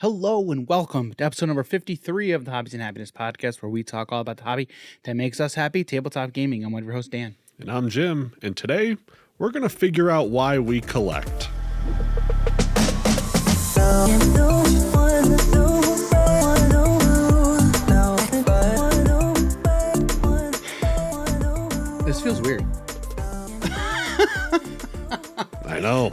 Hello and welcome to episode number 53 of the Hobbies and Happiness podcast, where we talk all about the hobby that makes us happy, tabletop gaming. I'm one of your hosts, Dan. And I'm Jim, and today we're going to figure out why we collect. This feels weird. I know.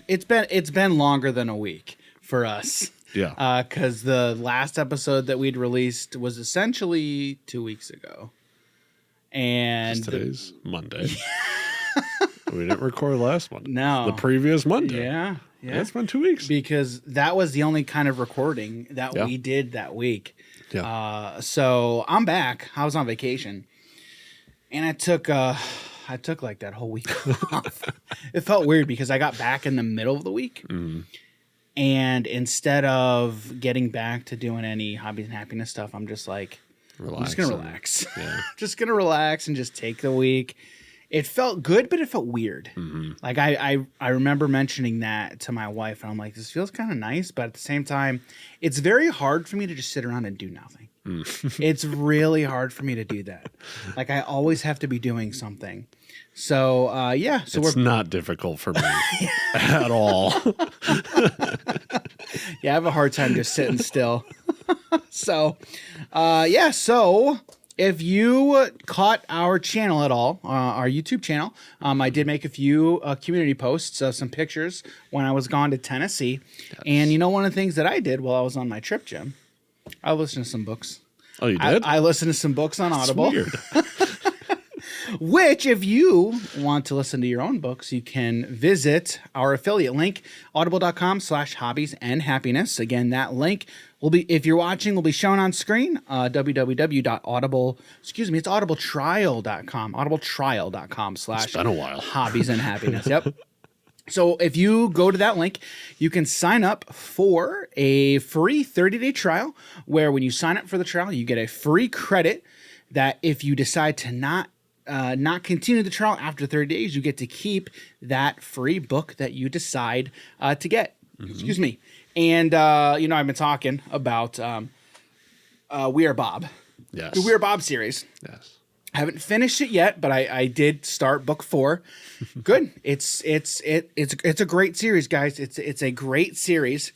It's been longer than a week for us. Yeah. Because the last episode that we'd released was essentially 2 weeks ago. And Today's Monday. We didn't record last Monday. No. The previous Monday. Yeah. It's been 2 weeks. Because that was the only kind of recording that we did that week. Yeah. So I'm back. I was on vacation. And I took like that whole week off. It felt weird because I got back in the middle of the week. Mm-hmm. And instead of getting back to doing any hobbies and happiness stuff, I'm just like, I'm just going to relax. Yeah. Just going to relax and just take the week. It felt good, but it felt weird. Mm-hmm. Like I remember mentioning that to my wife, and I'm like, this feels kind of nice, but at the same time, it's very hard for me to just sit around and do nothing. It's really hard for me to do that. Like I always have to be doing something. So so it's not difficult for me at all. Yeah, I have a hard time just sitting still. So if you caught our channel at all, our YouTube channel, I did make a few community posts, some pictures when I was gone to Tennessee. Yes. And you know, one of the things that I did while I was on my trip, Jim, I listened to some books. Oh, you did? I listened to some books on Audible. Weird. Which, if you want to listen to your own books, you can visit our affiliate link, audible.com/hobbies and happiness. Again, that link will be, if you're watching, will be shown on screen. Audibletrial.com, audibletrial.com/hobbies and happiness. Yep. So if you go to that link, you can sign up for a free 30-day trial, where when you sign up for the trial, you get a free credit that if you decide to not continue the trial after 30 days, you get to keep that free book that you decide to get. Mm-hmm. Excuse me. And, I've been talking about We Are Bob. Yes. The We Are Bob series. Yes. I haven't finished it yet, but I did start book 4. Good. It's a great series, guys. It's a great series.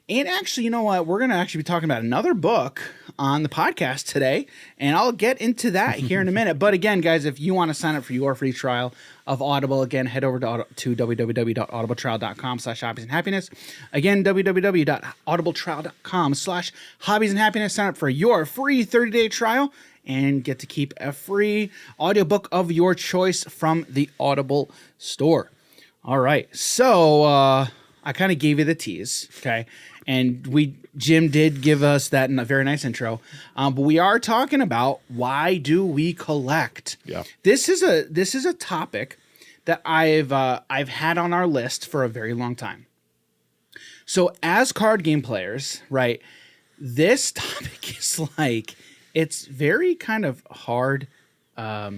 And actually, you know what? We're going to actually be talking about another book on the podcast today, and I'll get into that here in a minute. But again, guys, if you want to sign up for your free trial of Audible, again, head over to www.audibletrial.com/hobbies and happiness. Again, www.audibletrial.com/hobbies and happiness. Sign up for your free 30-day trial and get to keep a free audiobook of your choice from the Audible store. All right. So I kind of gave you the tease, okay? And Jim did give us that very nice intro. But we are talking about, why do we collect? Yeah. This is a topic that I've had on our list for a very long time. So as card game players, right, this topic is like, it's very kind of hard. What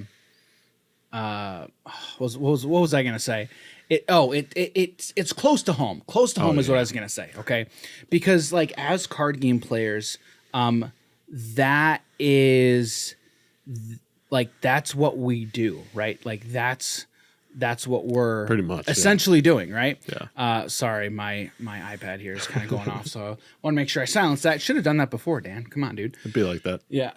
was I gonna say? It's close to home. Close to home is what I was gonna say. Okay, because like as card game players, that is like that's what we do, right? Like that's what we're pretty much essentially doing, right? Yeah. Sorry, my iPad here is kind of going off, so I want to make sure I silence that. Should have done that before, Dan. Come on, dude. It'd be like that. Yeah.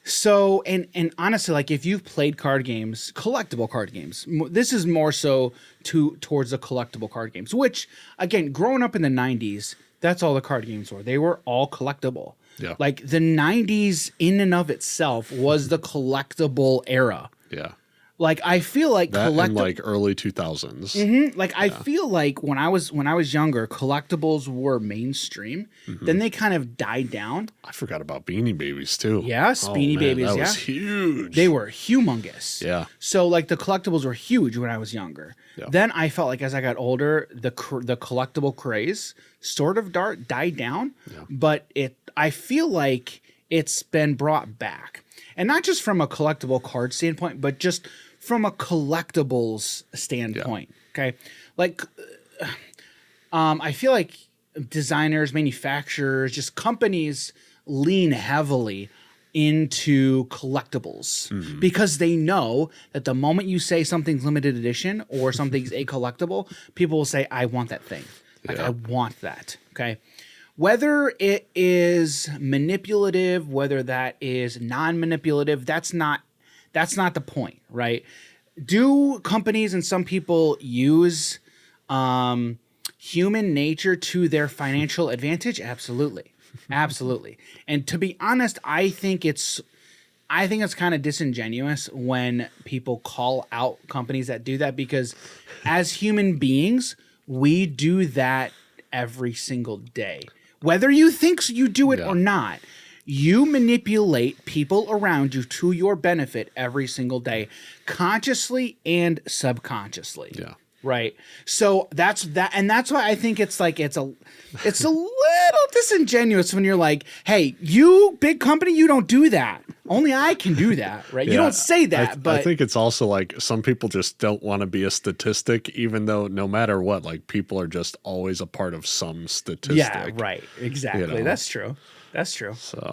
So, and honestly, like if you've played card games, collectible card games, this is more so towards the collectible card games, which again, growing up in the 90s, that's all the card games were. They were all collectible. Yeah. Like the 90s in and of itself was the collectible era. Yeah. Like I feel like that in like early 2000s. Mm-hmm. Like I feel like when I was younger, collectibles were mainstream. Mm-hmm. Then they kind of died down. I forgot about Beanie Babies too. Yeah, Beanie Babies. That was huge. They were humongous. Yeah. So like the collectibles were huge when I was younger. Yeah. Then I felt like as I got older, the collectible craze sort of died down. Yeah. But I feel like it's been brought back, and not just from a collectible card standpoint, but just from a collectibles standpoint. Okay. Like, I feel like designers, manufacturers, just companies lean heavily into collectibles because they know that the moment you say something's limited edition or something's a collectible, people will say, I want that thing. Like, I want that. Okay. Whether it is manipulative, whether that is non-manipulative, that's not the point, right? Do companies and some people use human nature to their financial advantage? Absolutely. Absolutely. And to be honest, I think it's kind of disingenuous when people call out companies that do that, because as human beings, we do that every single day. Whether you think you do it or not, you manipulate people around you to your benefit every single day, consciously and subconsciously. Yeah. Right. So that's that. And that's why I think it's like, it's a little disingenuous when you're like, hey, you big company, you don't do that. Only I can do that. Right. You don't say that, but I think it's also like some people just don't want to be a statistic, even though no matter what, like people are just always a part of some statistic. Yeah, right. Exactly. You know? That's true. That's true. So.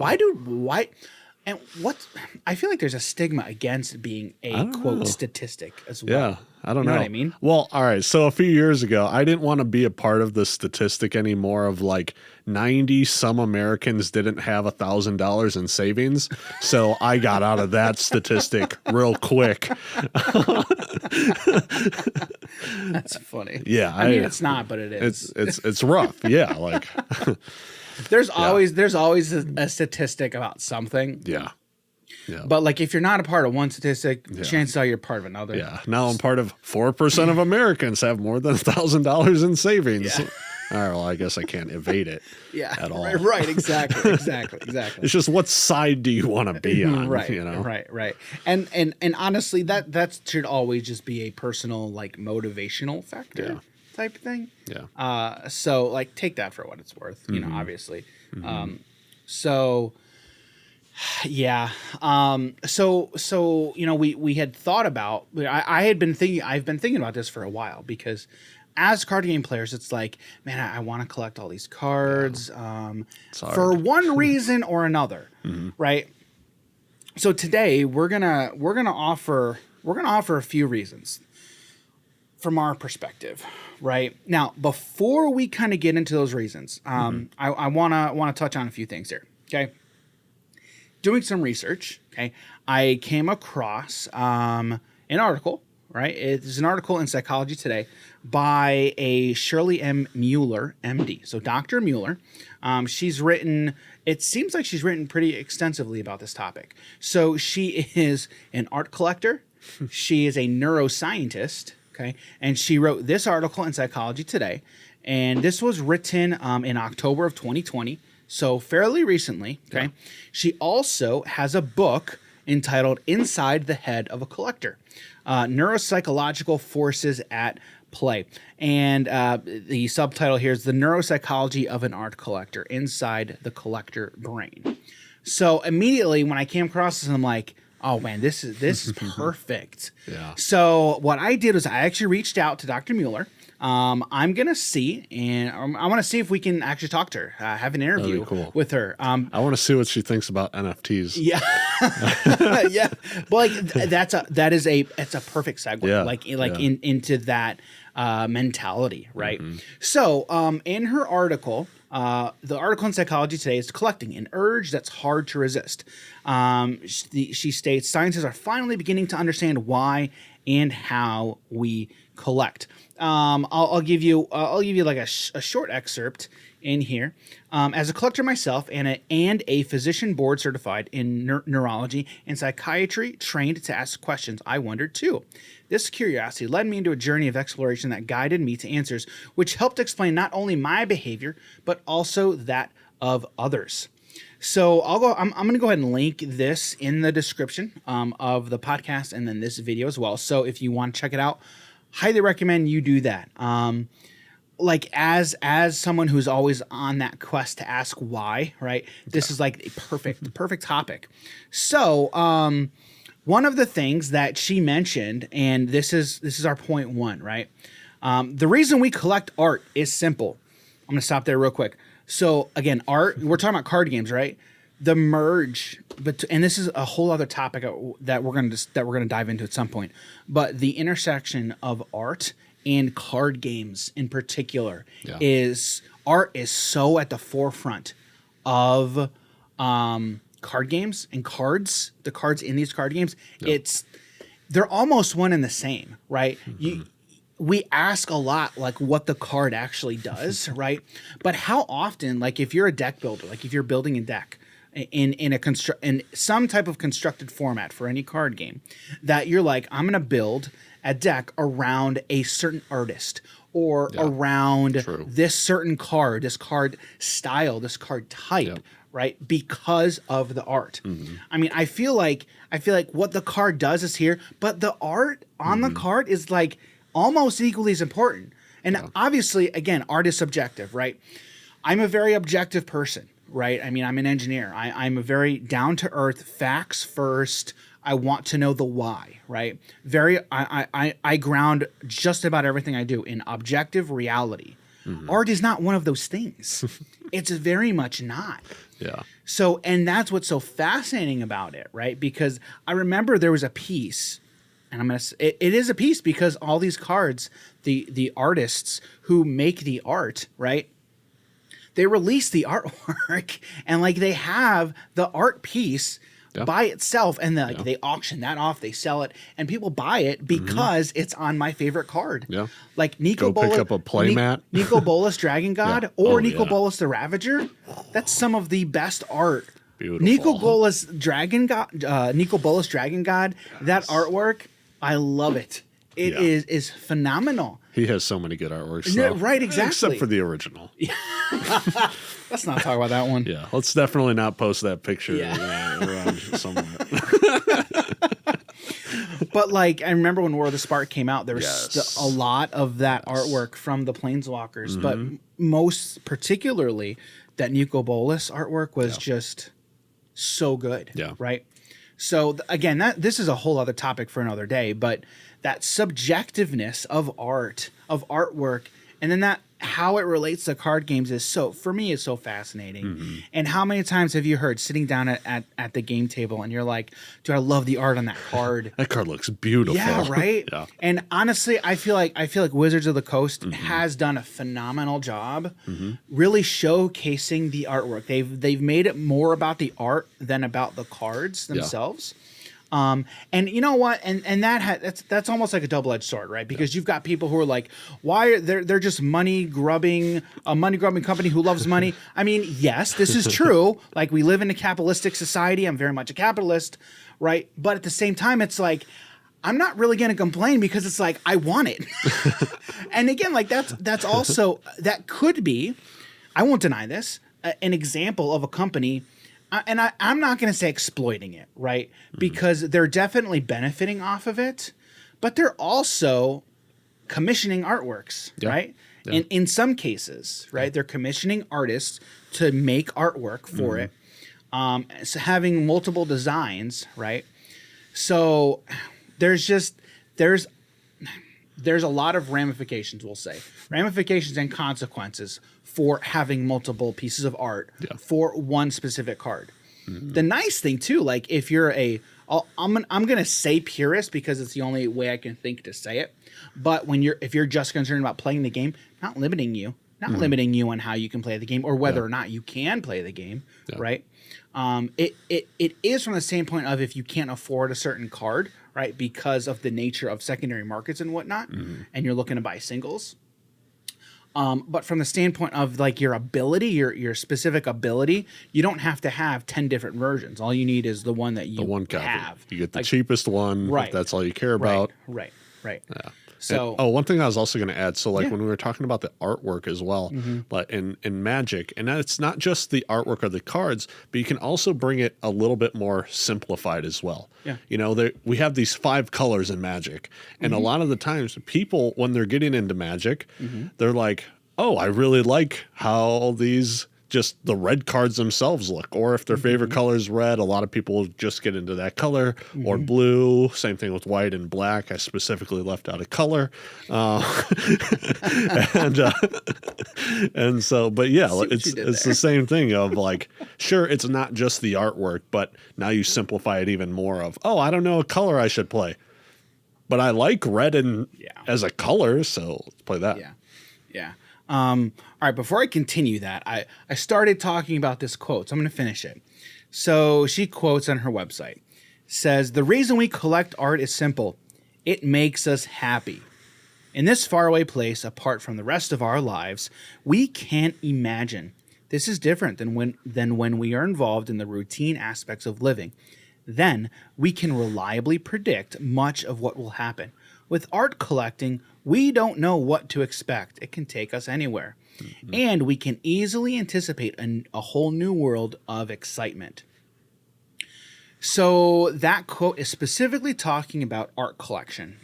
And what I feel like there's a stigma against being a quote statistic as well. Yeah, I don't know. You know what I mean? Well, all right. So a few years ago, I didn't want to be a part of the statistic anymore of like 90 some Americans didn't have $1,000 in savings. So I got out of that statistic real quick. That's funny. Yeah, I mean, it's not, but it is. It's rough. Yeah, like there's always a statistic about something. yeah. Yeah. But like if you're not a part of one statistic, chances are you're part of another. Yeah. Now I'm part of 4% of Americans have more than $1,000 in savings. Yeah. All right, well, I guess I can't evade it. At all. Right. Exactly. It's just what side do you want to be on? Right. You know? Right. And honestly, that should always just be a personal, like, motivational factor type thing. Yeah. So like take that for what it's worth, you know, obviously. So yeah. So you know, we had thought about, I've been thinking about this for a while, because as card game players, it's like, man, I want to collect all these cards for one reason or another, right? So today we're gonna offer a few reasons from our perspective, right? Now, before we kind of get into those reasons, I wanna touch on a few things here. Okay, doing some research. Okay, I came across an article. Right, it's an article in Psychology Today by a Shirley M. Mueller, MD. So Dr. Mueller, she's written. It seems like she's written pretty extensively about this topic. So she is an art collector. She is a neuroscientist. Okay, and she wrote this article in Psychology Today, and this was written in October of 2020. So fairly recently. Okay, she also has a book entitled "Inside the Head of a Collector." Neuropsychological Forces at Play. And the subtitle here is The Neuropsychology of an Art Collector Inside the Collector Brain. So immediately when I came across this, I'm like, oh man, this is perfect. Yeah. So what I did was I actually reached out to Dr. Mueller. I'm going to see, and I want to see if we can actually talk to her, have an interview with her. I want to see what she thinks about NFTs. Yeah. Yeah. But it's a perfect segue, into that into right? So, in her article, the article in Psychology Today is Collecting, an Urge That's Hard to Resist. She states, scientists are finally beginning to understand why and how we collect. I'll give you like a short excerpt in here. As a collector myself and a physician board certified in neurology and psychiatry, trained to ask questions, I wondered too. This curiosity led me into a journey of exploration that guided me to answers, which helped explain not only my behavior but also that of others. So I'm going to go ahead and link this in the description of the podcast and then this video as well. So if you want to check it out, highly recommend you do that. Like as someone who's always on that quest to ask why, right? This is like a perfect topic. So one of the things that she mentioned, and this is our point one, right? The reason we collect art is simple. I'm going to stop there real quick. So again, art, we're talking about card games, right? The merge, and this is a whole other topic that we're going to dive into at some point, but the intersection of art and card games in particular is art is so at the forefront of card games and cards, the cards in these card games. They're almost one and the same, right? We ask a lot like what the card actually does, right? But how often, like if you're a deck builder, like if you're building a deck in some type of constructed format for any card game, that you're like, I'm going to build a deck around a certain artist or around this certain card, this card style, this card type, right? Because of the art. I mean, I feel like what the card does is here, but the art on the card is like almost equally as important. And obviously, again, art is subjective, right? I'm a very objective person, right? I mean, I'm an engineer. I'm a very down-to-earth, facts first. I want to know the why, right? I ground just about everything I do in objective reality. Art is not one of those things. It's very much not. Yeah. So, and that's what's so fascinating about it, right? Because I remember there was a piece, and it is a piece because all these cards, the artists who make the art, right? They release the artwork and like they have the art piece by itself, and they auction that off, they sell it, and people buy it because it's on my favorite card. Yeah. Like Nico Bolas, pick up a playmat. Nico Bolas Dragon God or Nico Bolas the Ravager. That's some of the best art. Beautiful. Nico Bolas Dragon God, that artwork, I love it. It is phenomenal. He has so many good artworks. So. Right, exactly. Except for the original. Let's not talk about that one. Yeah, let's definitely not post that picture around somewhere. But like, I remember when War of the Spark came out, there was a lot of that artwork from the Planeswalkers, but most particularly that Nico Bolas artwork was just so good. Yeah. Right. So again, this is a whole other topic for another day, but that subjectiveness of art, of artwork, and then that how it relates to card games is for me is so fascinating. And how many times have you heard sitting down at the game table and you're like, dude, I love the art on that card. That card looks beautiful. Yeah, right? And honestly, I feel like Wizards of the Coast has done a phenomenal job really showcasing the artwork. They've made it more about the art than about the cards themselves. And you know what? And that's almost like a double-edged sword, right? Because you've got people who are like, why they're just a money grubbing company who loves money. I mean, yes, this is true. Like, we live in a capitalistic society. I'm very much a capitalist, right? But at the same time, it's like, I'm not really going to complain because it's like, I want it. And again, like that's also, that could be, I won't deny this, an example of a company. And I'm not going to say exploiting it, right? Because they're definitely benefiting off of it, but they're also commissioning artworks, right? Yeah. In some cases, right? They're commissioning artists to make artwork for it, so having multiple designs, right? So there's a lot of ramifications, we'll say. Ramifications and consequences for having multiple pieces of art for one specific card. The nice thing too, like if you're I'm gonna say purist because it's the only way I can think to say it. But if you're just concerned about playing the game, not limiting you on how you can play the game or whether or not you can play the game, right? It is from the standpoint of if you can't afford a certain card, right, because of the nature of secondary markets and whatnot, and you're looking to buy singles. But from the standpoint of like your ability, your specific ability, you don't have to have 10 different versions. All you need is the one that you have. You get the cheapest one. Right. If that's all you care about. Right. Yeah. So, one thing I was also going to add. So, like when we were talking about the artwork as well, but in Magic, and it's not just the artwork of the cards, but you can also bring it a little bit more simplified as well. Yeah. You know, we have these 5 colors in Magic, and a lot of the times, people when they're getting into Magic, they're like, "Oh, I really like how these just the red cards themselves look, or if their favorite color is red, a lot of people just get into that color, or blue. Same thing with white and black. I specifically left out a color, and so, but yeah, it's the same thing of like, sure, it's not just the artwork, but now you simplify it even more of, oh, I don't know a color I should play, but I like red and as a color, so let's play that. Yeah. All right, before I continue that, I started talking about this quote, so I'm going to finish it. So she quotes on her website, says, "The reason we collect art is simple. It makes us happy. In this faraway place, apart from the rest of our lives, we can't imagine. This is different than when we are involved in the routine aspects of living. Then we can reliably predict much of what will happen. With art collecting, we don't know what to expect. It can take us anywhere. And we can easily anticipate a whole new world of excitement." So that quote is specifically talking about art collecting.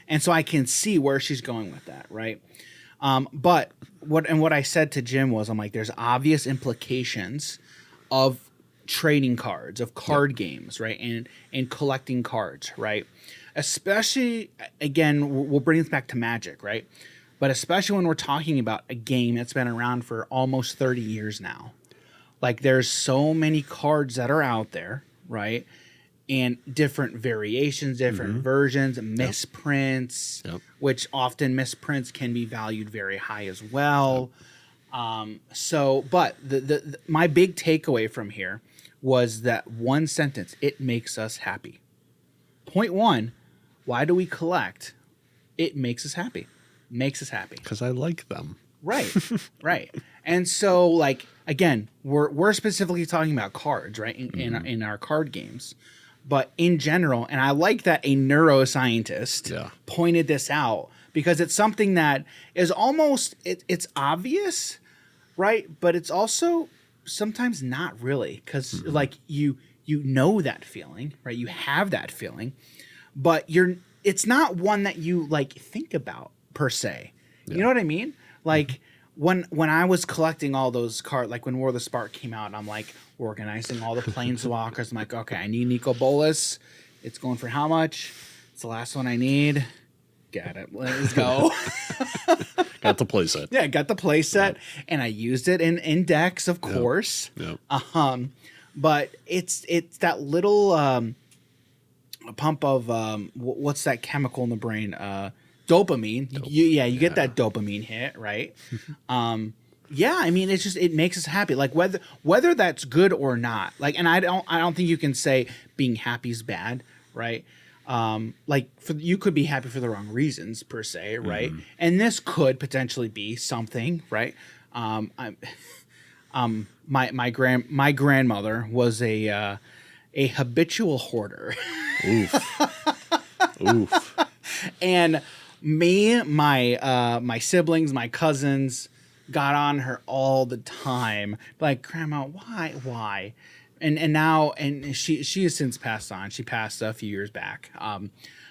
And so I can see where she's going with that, right? But what I said to Jim was, I'm like, there's obvious implications of trading cards, of card games, right? And collecting cards, right? Especially, again, we'll bring this back to Magic, right? But especially when we're talking about a game that's been around for almost 30 years now. Like, there's so many cards that are out there, right? And different variations, different versions, misprints, which often misprints can be valued very high as well. But my big takeaway from here was that one sentence: it makes us happy. Point one, why do we collect? It makes us happy. Makes us happy. Because I like them. Right, right. And so, like, again, we're specifically talking about cards, right, in our card games. But in general, and I like that a neuroscientist pointed this out, because it's something that is almost, it's obvious, right? But it's also sometimes not really, because like you know that feeling, right? You have that feeling, but it's not one that you like think about per se. You know what I mean? Like when I was collecting all those cards, like when War of the Spark came out, I'm like organizing all the planeswalkers. I'm like, okay, I need Nico Bolas. It's going for how much? It's the last one I need. Got it. Let's go. Got the playset. Yeah, got the playset, and I used it in decks, of course. But it's that little pump of what's that chemical in the brain? Dopamine. You get that dopamine hit, right? I mean, it's just, it makes us happy. Like whether that's good or not. Like, and I don't think you can say being happy is bad, right? Like you could be happy for the wrong reasons per se, right? And this could potentially be something, right? My grandmother was a habitual hoarder. Oof. And me, my siblings, my cousins got on her all the time. Like, Grandma, why? And now, and she has since passed on. She passed a few years back.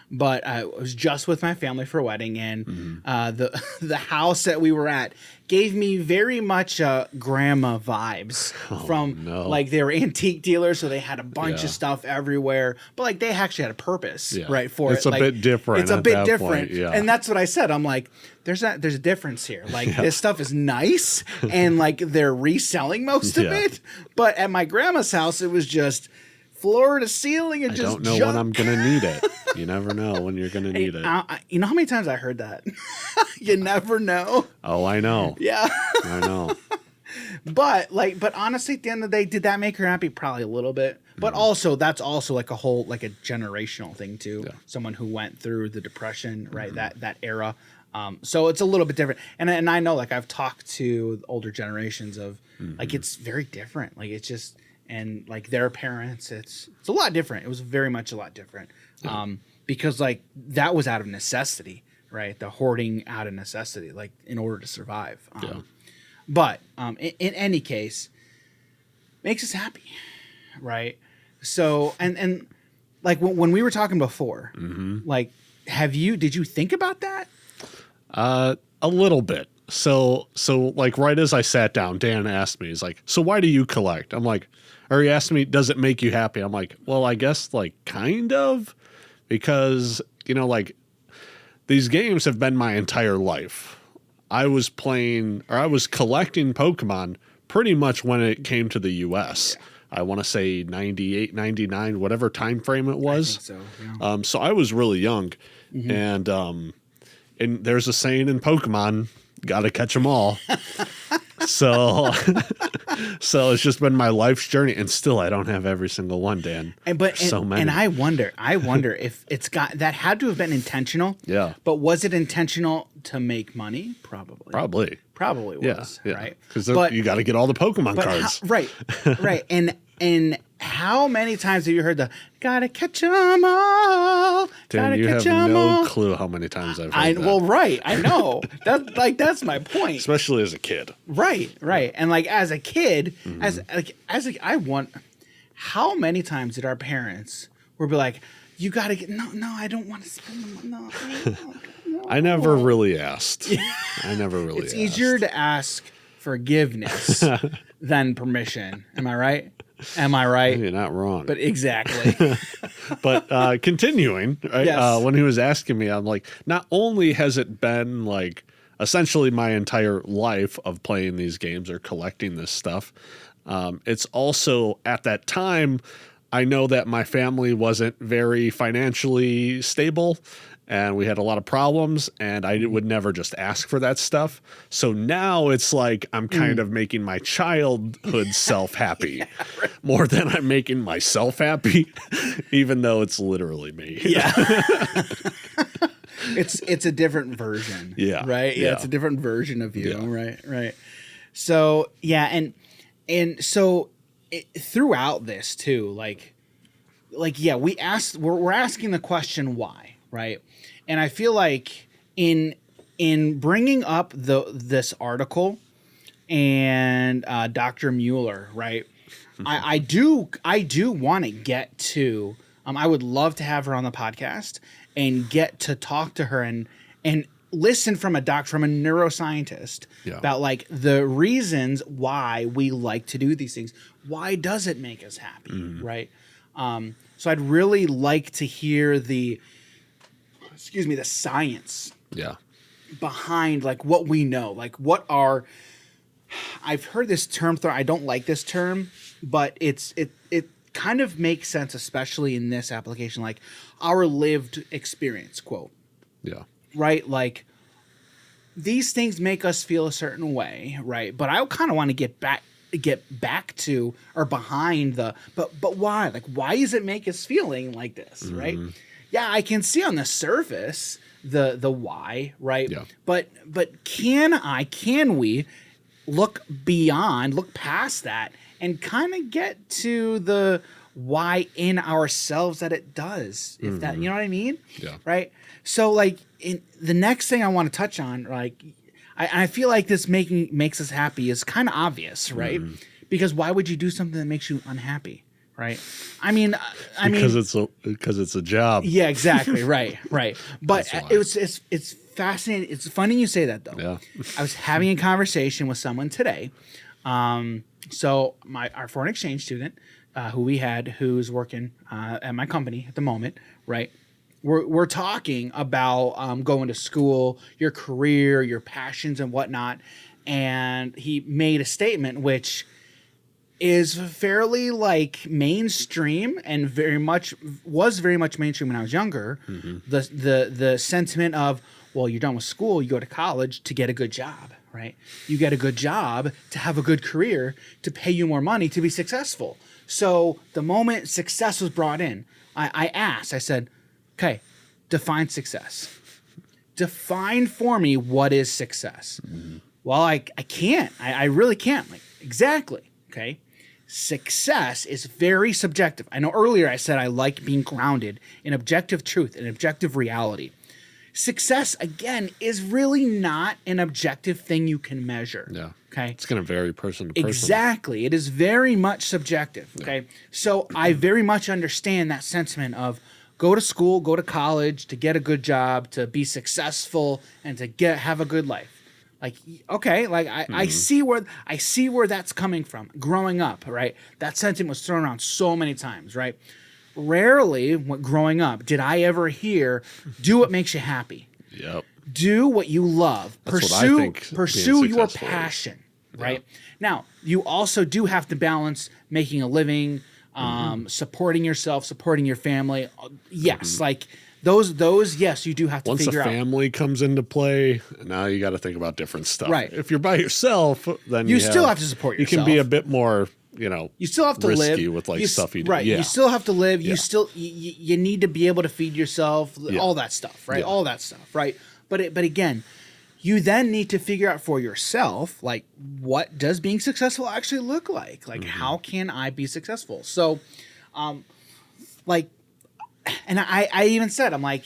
But I was just with my family for a wedding, and the house that we were at gave me very much grandma vibes like they were antique dealers, so they had a bunch of stuff everywhere. But like they actually had a purpose, right? For it's it. a bit different. It's a bit different, point, and that's what I said. I'm like, there's a difference here. Like this stuff is nice, and like they're reselling most of it. But at my grandma's house, it was just floor to ceiling and just don't know junk. when I'm gonna need it. You never know when you're gonna need it. You know how many times I heard that? You never know. Oh, I know. Yeah. I know. But honestly, at the end of the day, did that make her happy? Probably a little bit. But also, that's also like a whole, like a generational thing too. Yeah. Someone who went through the Depression, right? That era. So it's a little bit different. And I know, like, I've talked to older generations of like, it's very different. Like, it's just, and like their parents, it's a lot different. It was very much a lot different. Yeah. Because like that was out of necessity, right? The hoarding out of necessity, like in order to survive. But in any case, makes us happy, right? So and like when we were talking before, like did you think about that? A little bit. So like right as I sat down, Dan asked me, he's like, so why do you collect? I'm like, or he asked me, does it make you happy? I'm like, well, I guess like kind of, because, you know, like these games have been my entire life. I was collecting Pokemon pretty much when it came to the US. I want to say 98, 99, whatever time frame it was. I think so, yeah. So I was really young. And there's a saying in Pokemon, gotta catch them all. So it's just been my life's journey, and still I don't have every single one, Dan. So many. And I wonder if it's got that had to have been intentional. Yeah. But was it intentional to make money? Probably. Probably was. Yeah. Right. Because you got to get all the Pokemon cards. Right. And how many times have you heard the "gotta catch 'em all"? Dan, you have no clue how many times I've heard that. Well, right. I know. That's my point. Especially as a kid. Right. And like as a kid, I want. How many times did our parents be like, "You gotta get no, I don't want to spend the money. No." I never really asked. It's easier to ask forgiveness than permission. Am I right? You're not wrong. But exactly. But continuing, right? Yes. When he was asking me, I'm like, not only has it been like essentially my entire life of playing these games or collecting this stuff, it's also at that time, I know that my family wasn't very financially stable. And we had a lot of problems, and I would never just ask for that stuff. So now it's like I'm kind of making my childhood self happy more than I'm making myself happy, even though it's literally me. Yeah. It's a different version. Yeah. Right? Yeah, it's a different version of you. Yeah. Right. So, yeah, and so throughout this too, like yeah, we're asking the question why, right? And I feel like in bringing up this article and Dr. Mueller, right? I do want to get to. I would love to have her on the podcast and get to talk to her and listen from a neuroscientist about like the reasons why we like to do these things. Why does it make us happy, right? So I'd really like to hear the science behind like what we know, like what are, I've heard this term, I don't like this term, but it kind of makes sense, especially in this application, like our lived experience, quote. Yeah. Right. Like these things make us feel a certain way. Right. But I kind of want to get back to or behind but why? Like, why does it make us feeling like this? Right. Yeah, I can see on the surface the why, right? Yeah. But can we look past that and kind of get to the why in ourselves that it does? If that, you know what I mean? Yeah. Right? So like in the next thing I want to touch on, like I feel like this makes us happy is kind of obvious, right? Because why would you do something that makes you unhappy? Right. Because it's a job. Yeah, exactly. Right. But it's fascinating. It's funny you say that though. Yeah. I was having a conversation with someone today. So our foreign exchange student, who's working at my company at the moment, right? We're talking about going to school, your career, your passions and whatnot, and he made a statement which is fairly like mainstream and very much mainstream when I was younger. The sentiment of, well, you're done with school, you go to college to get a good job, right? You get a good job to have a good career, to pay you more money, to be successful. So the moment success was brought in, I said, okay, define success. Define for me what is success. Well, I can't. I really can't. Like, exactly. Okay. Success is very subjective. I know earlier I said I like being grounded in objective truth and objective reality. Success, again, is really not an objective thing you can measure. Yeah. Okay. It's going to vary person to person. Exactly. It is very much subjective. Okay. Yeah. So I very much understand that sentiment of go to school, go to college to get a good job, to be successful, and to have a good life. Like, okay, like I see where that's coming from. Growing up, right? That sentiment was thrown around so many times, right? Rarely, growing up, did I ever hear, "Do what makes you happy. Yep. Do what you love. That's what I think Pursue being your successful is. passion." Right? Now, you also do have to balance making a living, supporting yourself, supporting your family. Yes, like those. Yes, you do have to Once a figure out. family comes into play, now you got to think about different stuff. Right. If you're by yourself, then You still have to support You can yourself. be a bit more, You still have to risky live with like You stuff you do. Right. Yeah. You still have to live. Yeah. You need to be able to feed yourself. Yeah. All that stuff. Right. Yeah. All that stuff. Right. But again, you then need to figure out for yourself, like, what does being successful actually look like? Like, how can I be successful? So, like, and I even said, I'm like,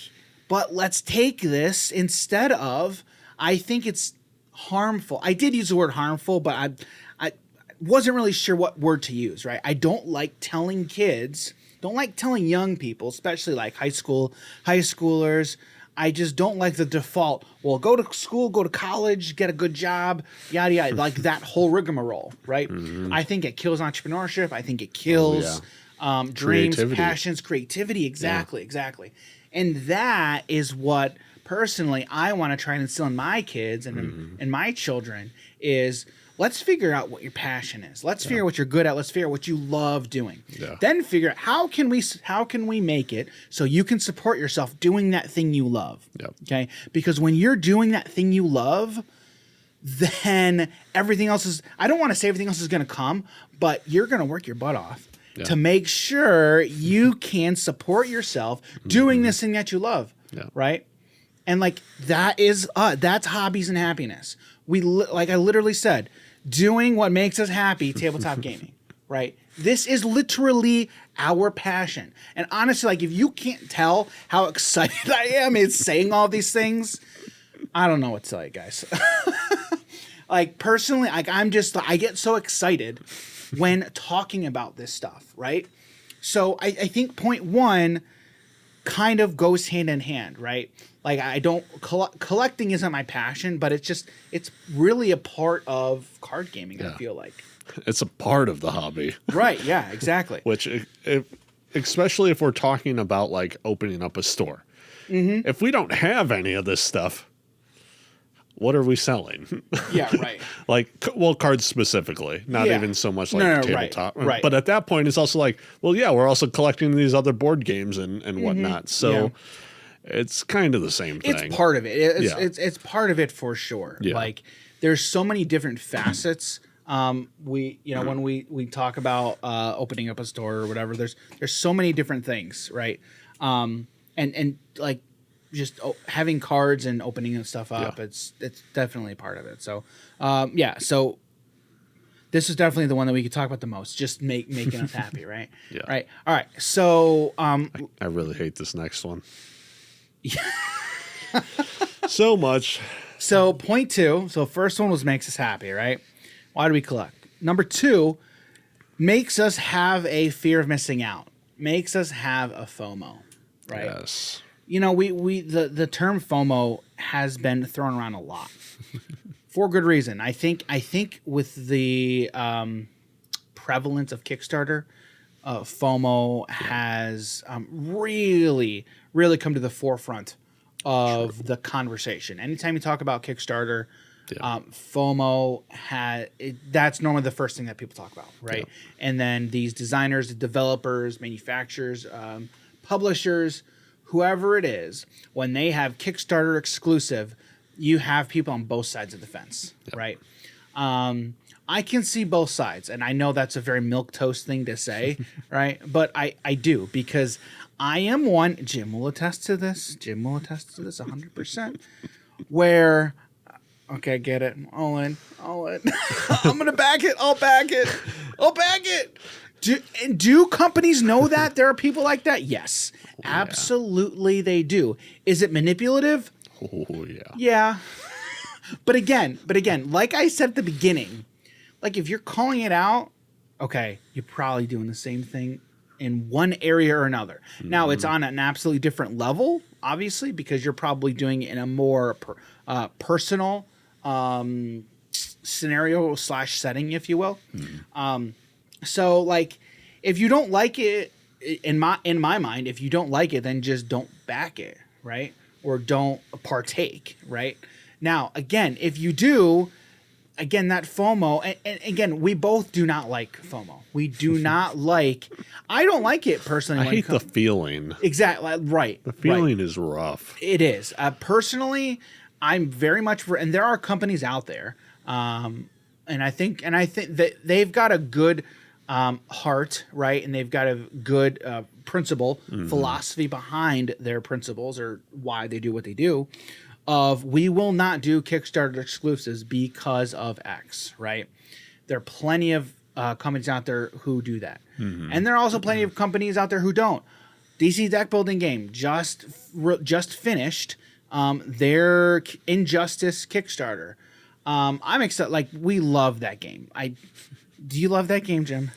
but let's take this instead of, I think it's harmful. I did use the word harmful, but I wasn't really sure what word to use, right? I don't like telling young people, especially like high schoolers. I just don't like the default, well, go to school, go to college, get a good job, yada, yada, like that whole rigmarole, right? I think it kills entrepreneurship. I think it kills dreams, Creativity. passions, creativity. Exactly. And that is what, personally, I want to try and instill in my kids and in my children is, let's figure out what your passion is. Let's figure out what you're good at. Let's figure out what you love doing. Yeah. Then figure out how can we make it so you can support yourself doing that thing you love. Yep. Okay? Because when you're doing that thing you love, then everything else is, I don't want to say everything else is going to come, but you're going to work your butt off to make sure you can support yourself doing this thing that you love. Yeah. Right? And like that's hobbies and happiness. Like I literally said, doing what makes us happy, tabletop gaming, right? This is literally our passion. And honestly, like if you can't tell how excited I am in saying all these things, I don't know what to tell you guys. Like personally, like I get so excited when talking about this stuff, right? So I think point one kind of goes hand in hand, right? Like I don't collecting isn't my passion, but it's really a part of card gaming. I feel like It's a part of the hobby. Right. Yeah, exactly. Which, especially if we're talking about like opening up a store, if we don't have any of this stuff, what are we selling? Yeah, right. Like, well, cards specifically, not even so much like No, tabletop. right. But at that point, it's also like, well, yeah, we're also collecting these other board games and whatnot. So it's kind of the same thing. It's part of it. It's part of it for sure. Yeah. Like there's so many different facets. When we talk about opening up a store or whatever, there's so many different things, right? And like just having cards and opening and stuff up, it's definitely part of it. So so this is definitely the one that we could talk about the most, just making us happy, right? Yeah. Right. All right. So I really hate this next one. So much. So point two. So first one was makes us happy, right? Why do we collect? Number two, makes us have a fear of missing out. Makes us have a FOMO, right? Yes. You know, the term FOMO has been thrown around a lot for good reason. I think with the prevalence of Kickstarter, FOMO has really come to the forefront of the conversation. Anytime you talk about Kickstarter, FOMO that's normally the first thing that people talk about, right? Yeah. And then these designers, the developers, manufacturers, publishers, whoever it is, when they have Kickstarter exclusive, you have people on both sides of the fence, right? I can see both sides, and I know that's a very milquetoast thing to say, right? But I do, because I am one, Jim will attest to this 100%, where, okay, get it, all in. I'm going to back it, I'll back it. Do companies know that there are people like that? Yes, absolutely they do. Is it manipulative? Oh, yeah. Yeah. But again, like I said at the beginning, like if you're calling it out, okay, you're probably doing the same thing in one area or another. Mm-hmm. Now it's on an absolutely different level, obviously, because you're probably doing it in a more personal scenario / setting, if you will. So like, if you don't like it, in my mind, if you don't like it, then just don't back it, right? Or don't partake, right? Now, again, if you do, again, that FOMO, and again, we both do not like FOMO. We do not like. I don't like it personally. I hate the feeling. Exactly right. The feeling is rough. It is. Personally, I'm very much for, and there are companies out there, and I think that they've got a good heart, right, and they've got a good principle, philosophy behind their principles or why they do what they do. Of we will not do Kickstarter exclusives because of X, right? There are plenty of companies out there who do that, and there are also plenty of companies out there who don't. DC deck building game just finished their Injustice Kickstarter. I'm excited. Like, we love that game. Do you love that game, Jim?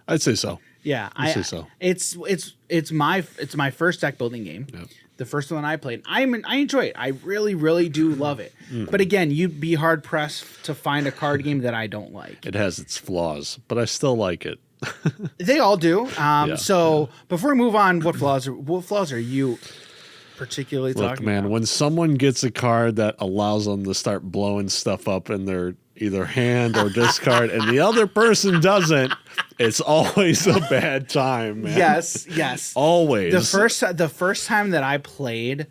I'd say so. Yeah, I'd say so. It's my first deck building game. Yep. The first one I played. I enjoy it. I really, really do love it. But again, you'd be hard pressed to find a card game that I don't like. It has its flaws, but I still like it. They all do. Before we move on, what flaws are you particularly talking about? When someone gets a card that allows them to start blowing stuff up in their either hand or discard, and the other person doesn't, it's always a bad time, man. Yes. Always. The first time that I played,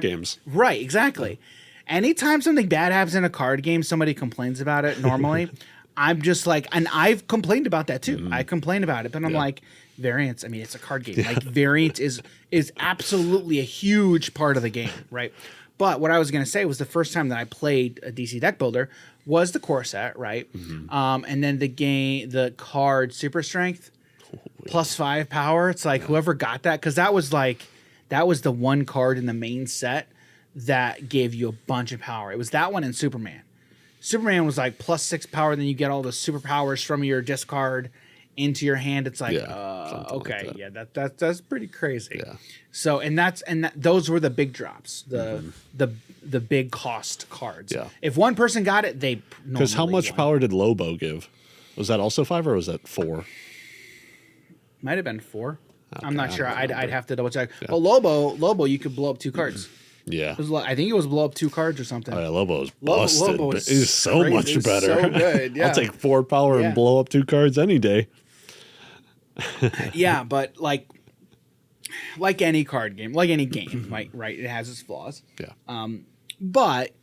games. Right, exactly. Anytime something bad happens in a card game, somebody complains about it normally. I'm just like, and I've complained about that too. I complain about it, but I'm like, variance, I mean, it's a card game. Like, variance is absolutely a huge part of the game, right? But what I was going to say was the first time that I played a DC deck builder was the core set, right? And then the card Super Strength +5 power. It's like whoever got that, because that was the one card in the main set that gave you a bunch of power. It was that one and Superman. Superman was like +6 power, then you get all the superpowers from your discard into your hand. It's like, okay, like that. that's pretty crazy. Yeah. So those were the big drops, the big cost cards. Yeah. If one person got it, they because how much power did Lobo give? Was that also 5 or was that 4? Might have been 4. Okay, I'm not sure. I'd have to double check. Yeah. But Lobo, you could blow up 2 cards. Yeah, I think it was blow up 2 cards or something. Oh yeah, Lobo's busted. Lobo is so crazy. much better. So good. Yeah. I'll take 4 power and blow up 2 cards any day. Yeah, but like any card game, like any game, right? It has its flaws. Yeah. But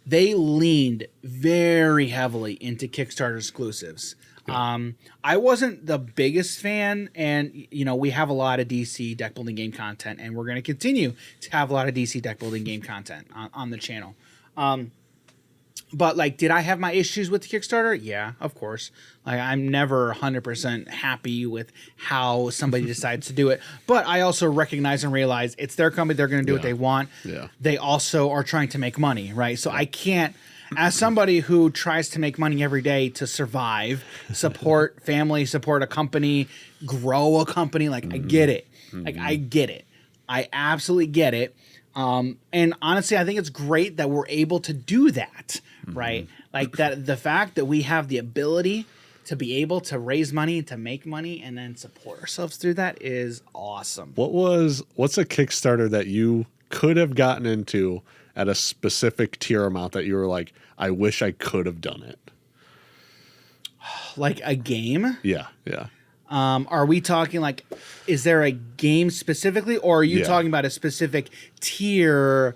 they leaned very heavily into Kickstarter exclusives. Yeah. I wasn't the biggest fan, and we have a lot of DC deck building game content, and we're going to continue to have a lot of DC deck building game content on the channel. But like, did I have my issues with the Kickstarter? Yeah, of course. Like, I'm never 100% happy with how somebody decides to do it. But I also recognize and realize it's their company. They're going to do what they want. Yeah. They also are trying to make money, right? So I can't, as somebody who tries to make money every day to survive, support family, support a company, grow a company, like, I get it. Like, I get it. I absolutely get it. And honestly, I think it's great that we're able to do that, right? Like, that the fact that we have the ability to be able to raise money, to make money, and then support ourselves through that is awesome. What's a Kickstarter that you could have gotten into at a specific tier amount that you were like, I wish I could have done it? Like a game? Yeah. Are we talking like, is there a game specifically, or are you talking about a specific tier?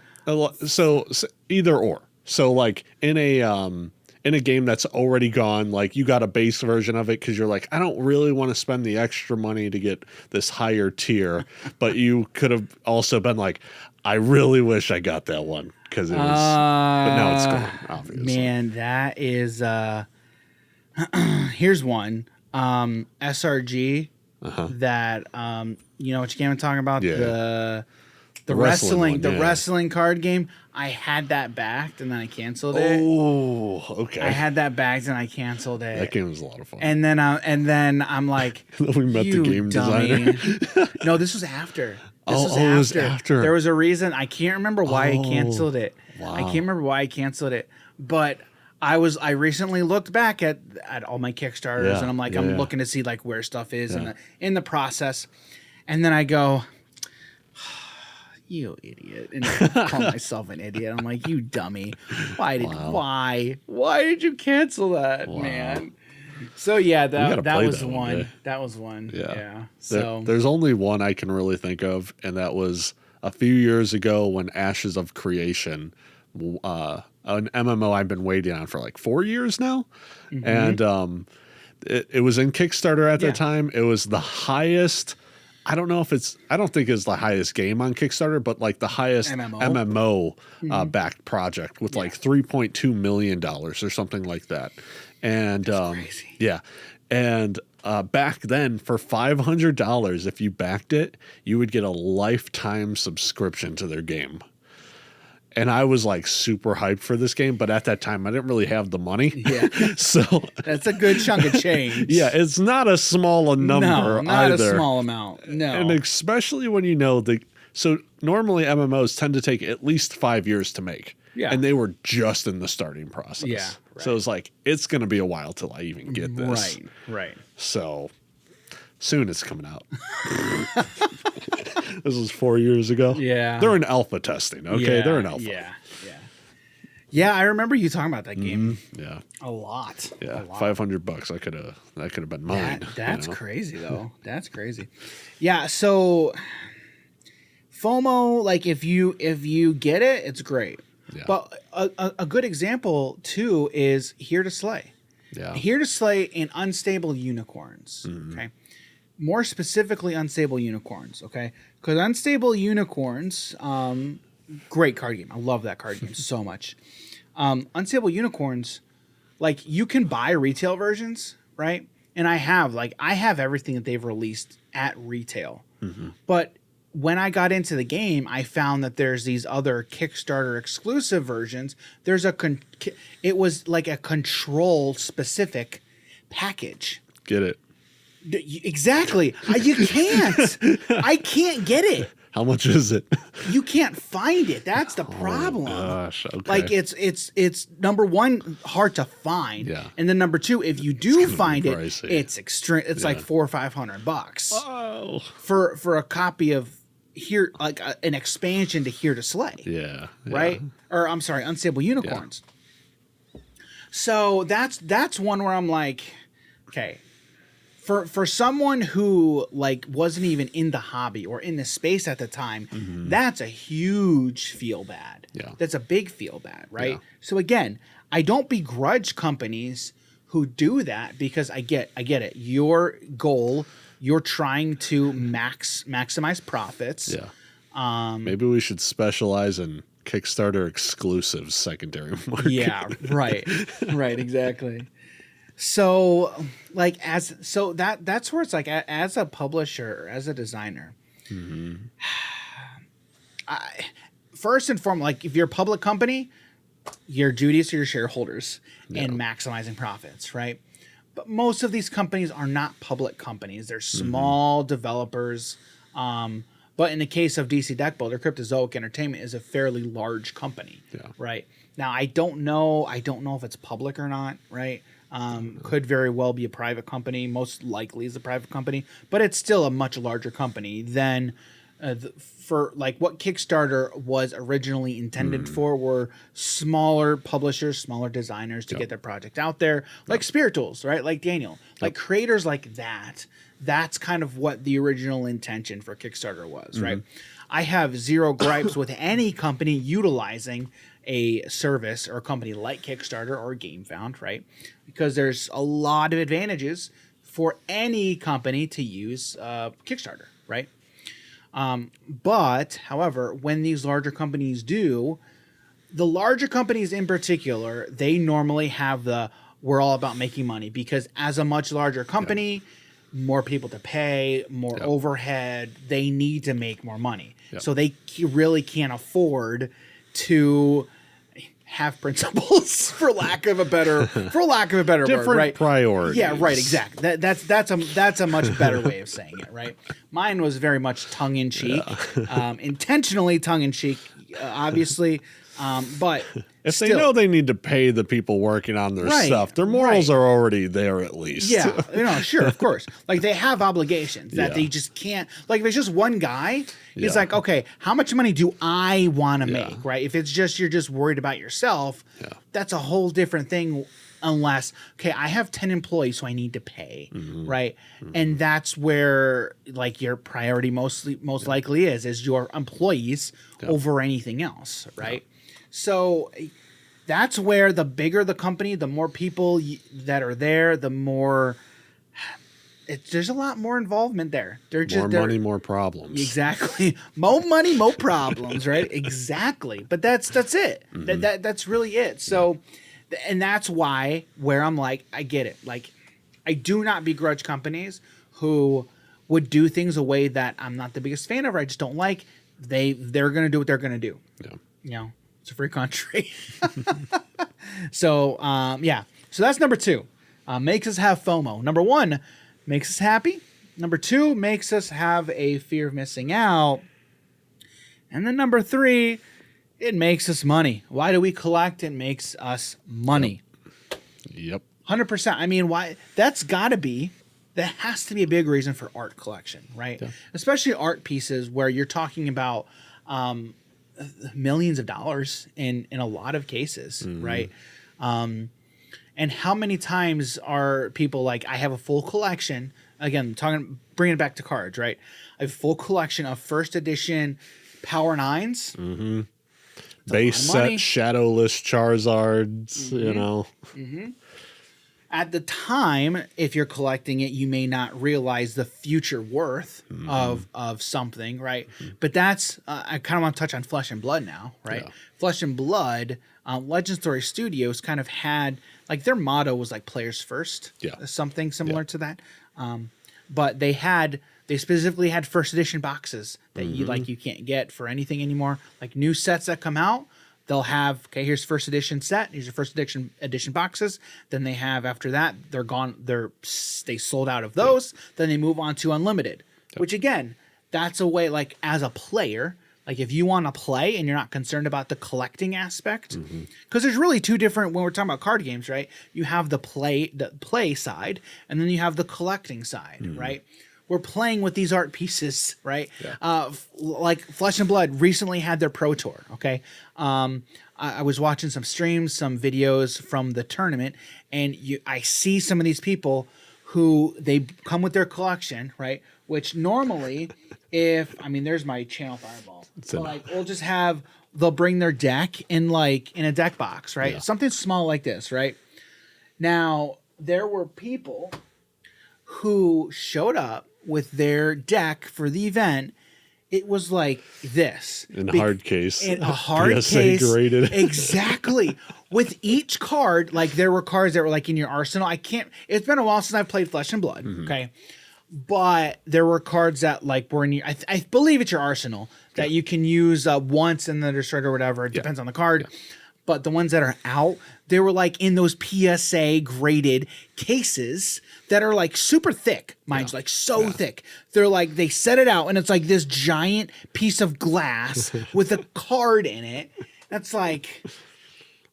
So either or. So like in a game that's already gone, like you got a base version of it because you're like, I don't really want to spend the extra money to get this higher tier, but you could have also been like, I really wish I got that one because it was, but now it's gone, obviously. Man, that is, here's one. SRG that you know which game I'm talking about, the wrestling card game. I had that backed and then I canceled it. Oh, okay. I had that backed and I canceled it. That game was a lot of fun. And then I'm like, we met the game designer. No, this was after. It was after. There was a reason. I can't remember why I canceled it. I can't remember why I canceled it, but I recently looked back at all my Kickstarters, and I'm like, I'm looking to see like where stuff is in the process, and then I go, you idiot, and I call myself an idiot. I'm like, you dummy. Why did you cancel that, man? So yeah, that was one. That was one. Yeah. So there's only one I can really think of, and that was a few years ago when Ashes of Creation, an MMO I've been waiting on for like 4 years now, and it was in Kickstarter at the time. It was the highest. I don't think it's the highest game on Kickstarter, but like the highest MMO backed project with like $3.2 million or something like that. And crazy. And back then for $500, if you backed it, you would get a lifetime subscription to their game. And I was like super hyped for this game, but at that time I didn't really have the money. Yeah. So that's a good chunk of change. Yeah, it's not a small number no, not either. A small amount. No. And especially when so normally MMOs tend to take at least 5 years to make. Yeah. And they were just in the starting process. Yeah. Right. So it's like, it's going to be a while till I even get this. Right. So soon it's coming out. This was 4 years ago. Yeah. They're in alpha testing. Okay. They're in alpha. Yeah. I remember you talking about that game. Yeah. A lot. Yeah. $500. That could have been mine. That's crazy though. That's crazy. Yeah. So FOMO, like if you get it, it's great. Yeah. But a good example too is Here to Slay. Yeah. Here to Slay and Unstable Unicorns. Okay. More specifically, Unstable Unicorns. Okay. Because Unstable Unicorns, great card game. I love that card game so much. Unstable Unicorns, like you can buy retail versions, right? And I have everything that they've released at retail. But when I got into the game, I found that there's these other Kickstarter exclusive versions. There's it was like a control specific package. Get it? Exactly. You can't. I can't get it. How much is it? You can't find it. That's the problem. Oh, gosh. Okay. Like it's number one, hard to find. Yeah. And then number two, if you do find it, it's extreme. It's like $400 or $500. Oh. For a copy of Here, like an expansion to Here to Slay. Yeah. Right? Or I'm sorry, Unstable Unicorns. Yeah. So that's one where I'm like, okay. For someone who like wasn't even in the hobby or in the space at the time, that's a huge feel bad. Yeah. That's a big feel bad, right? Yeah. So again, I don't begrudge companies who do that because I get it. Your goal, you're trying to maximize profits. Yeah. Maybe we should specialize in Kickstarter exclusive secondary market. Yeah, right. Right, exactly. So like that's where it's like as a publisher, as a designer, first and foremost, like if you're a public company, your duty is to your shareholders and maximizing profits, right? But most of these companies are not public companies. They're small developers. But in the case of DC Deck Builder, Cryptozoic Entertainment is a fairly large company, right? Now, I don't know if it's public or not, right? Could very well be a private company. Most likely is a private company, but it's still a much larger company than for like what Kickstarter was originally intended for were smaller publishers, smaller designers to get their project out there, like Spirituals, right? Like Daniel, like creators like that. That's kind of what the original intention for Kickstarter was, right? I have zero gripes with any company utilizing a service or a company like Kickstarter or GameFound, right? Because there's a lot of advantages for any company to use Kickstarter, right? But, however, when these larger companies do, the larger companies in particular, they normally have we're all about making money because as a much larger company, more people to pay, more overhead, they need to make more money. So they really can't afford to have principles for lack of a better different word, right? Priorities. Yeah, right, exactly. That's a much better way of saying it, right? Mine was very much tongue in cheek, intentionally tongue in cheek, obviously. But if still, they know they need to pay the people working on their stuff, their morals are already there at least. Yeah, sure, of course. Like they have obligations that they just can't. Like if it's just one guy, it's like, okay, how much money do I want to make, right? If it's just you're just worried about yourself, that's a whole different thing. Unless, okay, I have 10 employees, so I need to pay, right? And that's where like your priority most likely is your employees over anything else, right? So that's where the bigger the company, the more people that are there, the more there's a lot more involvement there. More money, more problems. Exactly. More money, more problems, right? Exactly. But that's it. That's really it. So, and that's why where I'm like, I get it. Like, I do not begrudge companies who would do things a way that I'm not the biggest fan of, or I just don't like. They're going to do what they're going to do. Yeah. It's a free country. So, So that's number 2. Makes us have FOMO. Number 1, makes us happy. Number 2, makes us have a fear of missing out. And then number 3, it makes us money. Why do we collect? It makes us money. Yep. 100%. I mean, why? That has to be a big reason for art collection, right? Yeah. Especially art pieces where you're talking about millions of dollars in a lot of cases, right? And how many times are people like, I have a full collection, again, bringing it back to cards, right? I have a full collection of first edition Power 9s. Base set shadowless Charizards, At the time, if you're collecting it, you may not realize the future worth of something, right? But that's I kind of want to touch on Flesh and Blood now, right? Yeah. Flesh and Blood, Legend Story Studios kind of had like their motto was like players first, something similar to that. But they specifically had first edition boxes that you can't get for anything anymore. Like new sets that come out, they'll have, okay, here's first edition set. Here's your first edition boxes. Then they have, after that, they're gone. They sold out of those. Then they move on to unlimited, which again, that's a way, like as a player, like if you want to play and you're not concerned about the collecting aspect, because there's really two different, when we're talking about card games, right? You have the play side, and then you have the collecting side, right? We're playing with these art pieces, right? Yeah. Like Flesh and Blood recently had their Pro Tour, okay? I was watching some streams, some videos from the tournament, and I see some of these people who they come with their collection, right? Which normally, there's my channel fireball. So like they'll bring their deck in a deck box, right? Yeah. Something small like this, right? Now, there were people who showed up with their deck for the event. It was like this. In a hard case. PSA graded. Exactly. With each card, like there were cards that were like in your arsenal. It's been a while since I've played Flesh and Blood, okay? But there were cards that like were in your, I believe it's your arsenal, that you can use once and then destroy or whatever. It depends on the card. Yeah. But the ones that are out, they were like in those PSA graded cases that are like super thick, mind you, like so thick. They're like, they set it out and it's like this giant piece of glass with a card in it. That's like,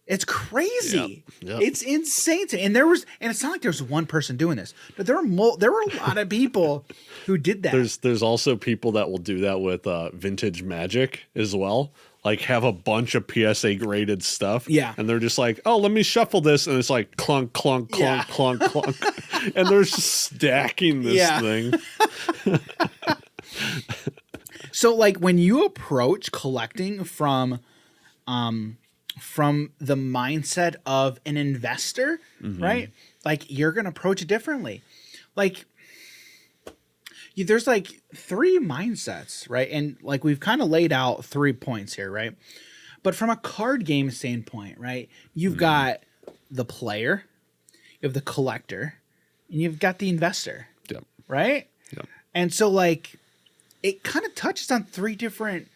it's crazy. Yep. It's insane. And it's not like there's one person doing this, but there were a lot of people who did that. There's also people that will do that with vintage Magic as well. Like have a bunch of PSA graded stuff. Yeah. And they're just like, oh, let me shuffle this. And it's like clunk, clunk, clunk, clunk, clunk. And they're just stacking this thing. So like when you approach collecting from the mindset of an investor, right? Like you're going to approach it differently. Like there's like 3 mindsets, right? And like we've kind of laid out 3 points here, right? But from a card game standpoint, right? You've got the player, you have the collector, and you've got the investor, right? Yep. And so like it kind of touches on 3 different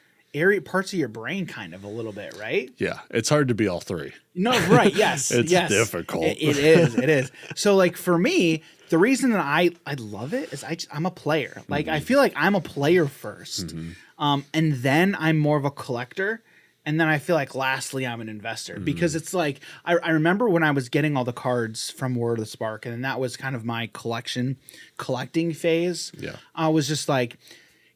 parts of your brain kind of a little bit, right? Yeah, it's hard to be all 3. No, right, yes. It's difficult. It is. So like for me, the reason that I love it is I'm a player. Like I feel like I'm a player first. And then I'm more of a collector. And then I feel like lastly, I'm an investor because it's like, I remember when I was getting all the cards from Word of the Spark, and that was kind of my collecting phase. Yeah. I was just like,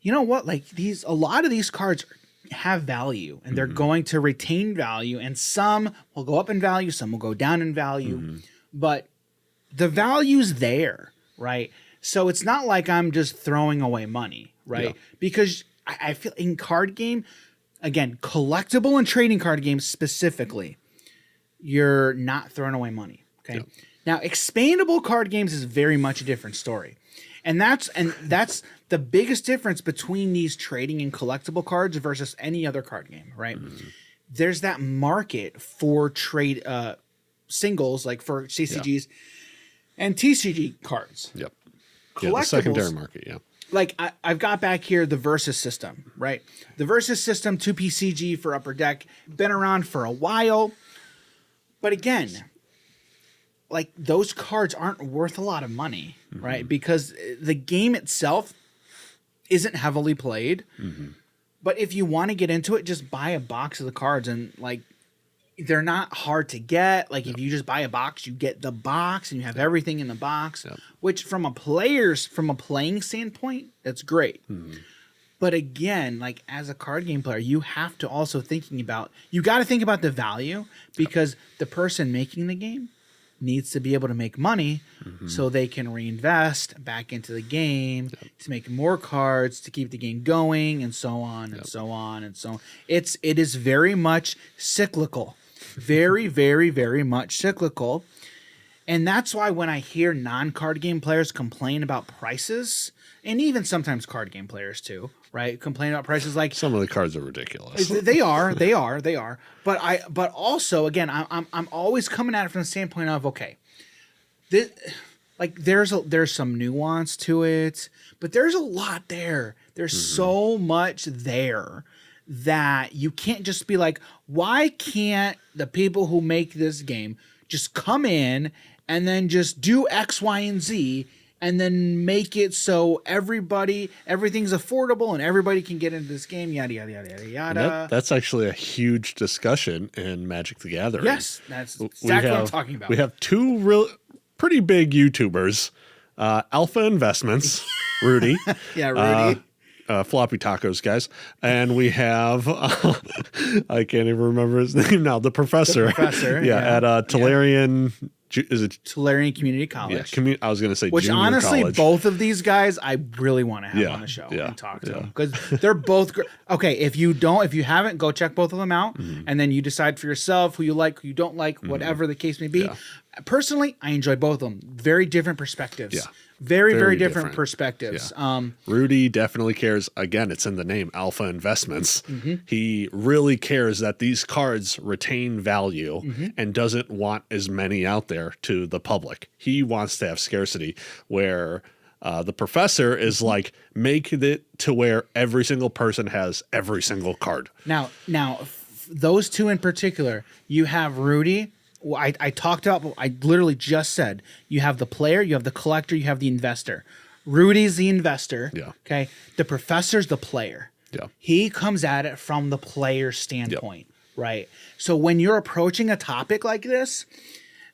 you know what? Like a lot of these cards have value and they're going to retain value, and some will go up in value, some will go down in value, but the value's there, right? So it's not like I'm just throwing away money, right? Yeah. Because I feel in card game, again, collectible and trading card games specifically, you're not throwing away money. Okay. Yeah. Now, expandable card games is very much a different story. And that's the biggest difference between these trading and collectible cards versus any other card game, right? There's that market for trade singles, like for CCGs and TCG cards. Yep. Yeah, the secondary Collectibles, market, yeah. like I've got back here the Versus system, right? The Versus system, 2PCG for Upper Deck, been around for a while. But again, like those cards aren't worth a lot of money, right? Because the game itself isn't heavily played. But if you want to get into it, just buy a box of the cards, and like they're not hard to get. Like if you just buy a box, you get the box and you have everything in the box, which from a playing standpoint, that's great. But again, like as a card game player, you have to also you got to think about the value, because the person making the game needs to be able to make money so they can reinvest back into the game to make more cards to keep the game going, and so on and so on and so on. It is very much cyclical. Very, very, very much cyclical. And that's why when I hear non-card game players complain about prices, and even sometimes card game players too, right? Complain about prices, like Some of the cards are ridiculous. they are. But also, again, I'm always coming at it from the standpoint of, okay, there's some nuance to it, but there's a lot there. There's so much there that you can't just be like, why can't the people who make this game just come in and then just do X, Y, and Z, and then make it so everything's affordable and everybody can get into this game, yada, yada, yada, yada, yada. That's actually a huge discussion in Magic the Gathering. Yes, that's exactly what I'm talking about. We have two pretty big YouTubers, Alpha Investments, Rudy. Yeah, Rudy. Floppy Tacos, guys. And we have, I can't even remember his name now, the professor. At Tolarian, is it? Tolarian Community College. Yeah, I was going to say Which junior honestly, college. both of these guys, I really want to have on the show and talk to them, because they're both great. Okay, if you haven't, go check both of them out, and then you decide for yourself who you like, who you don't like, whatever the case may be. Yeah. Personally, I enjoy both of them. Very different perspectives. Yeah. Very different perspectives. Yeah. Rudy definitely cares. Again, it's in the name, Alpha Investments. He really cares that these cards retain value and doesn't want as many out there to the public. He wants to have scarcity, where the professor is like, make it to where every single person has every single card. Now, those two in particular, you have Rudy. Well, I talked about, I literally just said, you have the player, you have the collector, you have the investor. Rudy's the investor. Yeah. Okay. The professor's the player. Yeah. He comes at it from the player's standpoint. Yep. Right. So when you're approaching a topic like this,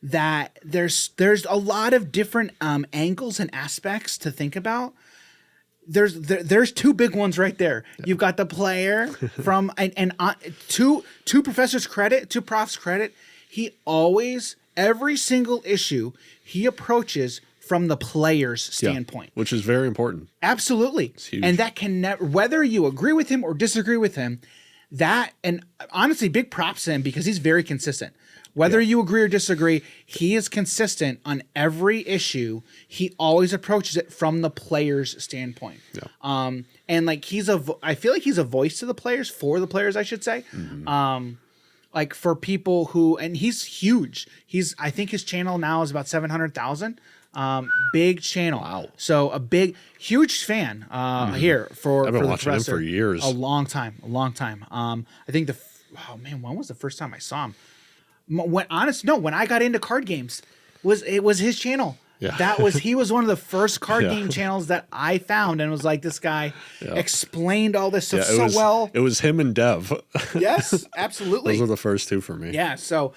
that there's a lot of different angles and aspects to think about. There's two big ones right there. Yeah. You've got the player from to professors' credit, to profs' credit. He always, every single issue, he approaches from the player's standpoint. Which is very important. Absolutely. It's huge. And that can never, whether you agree with him or disagree with him, and honestly, big props to him, because he's very consistent. Whether you agree or disagree, he is consistent on every issue. He always approaches it from the player's standpoint. Yeah. And like I feel like he's a voice to the players, for the players, I should say. Like for people who, and he's huge. I think his channel now is about 700,000. Big channel. Wow. So huge fan here for I've been for watching him for years. A long time. I think when was the first time I saw him? When I got into card games, it was his channel. Yeah. He was one of the first card Yeah. game channels that I found, and was like, this guy explained all this stuff it was, well. It was him and Dev. Yes, absolutely. Those were the first two for me. Yeah. So,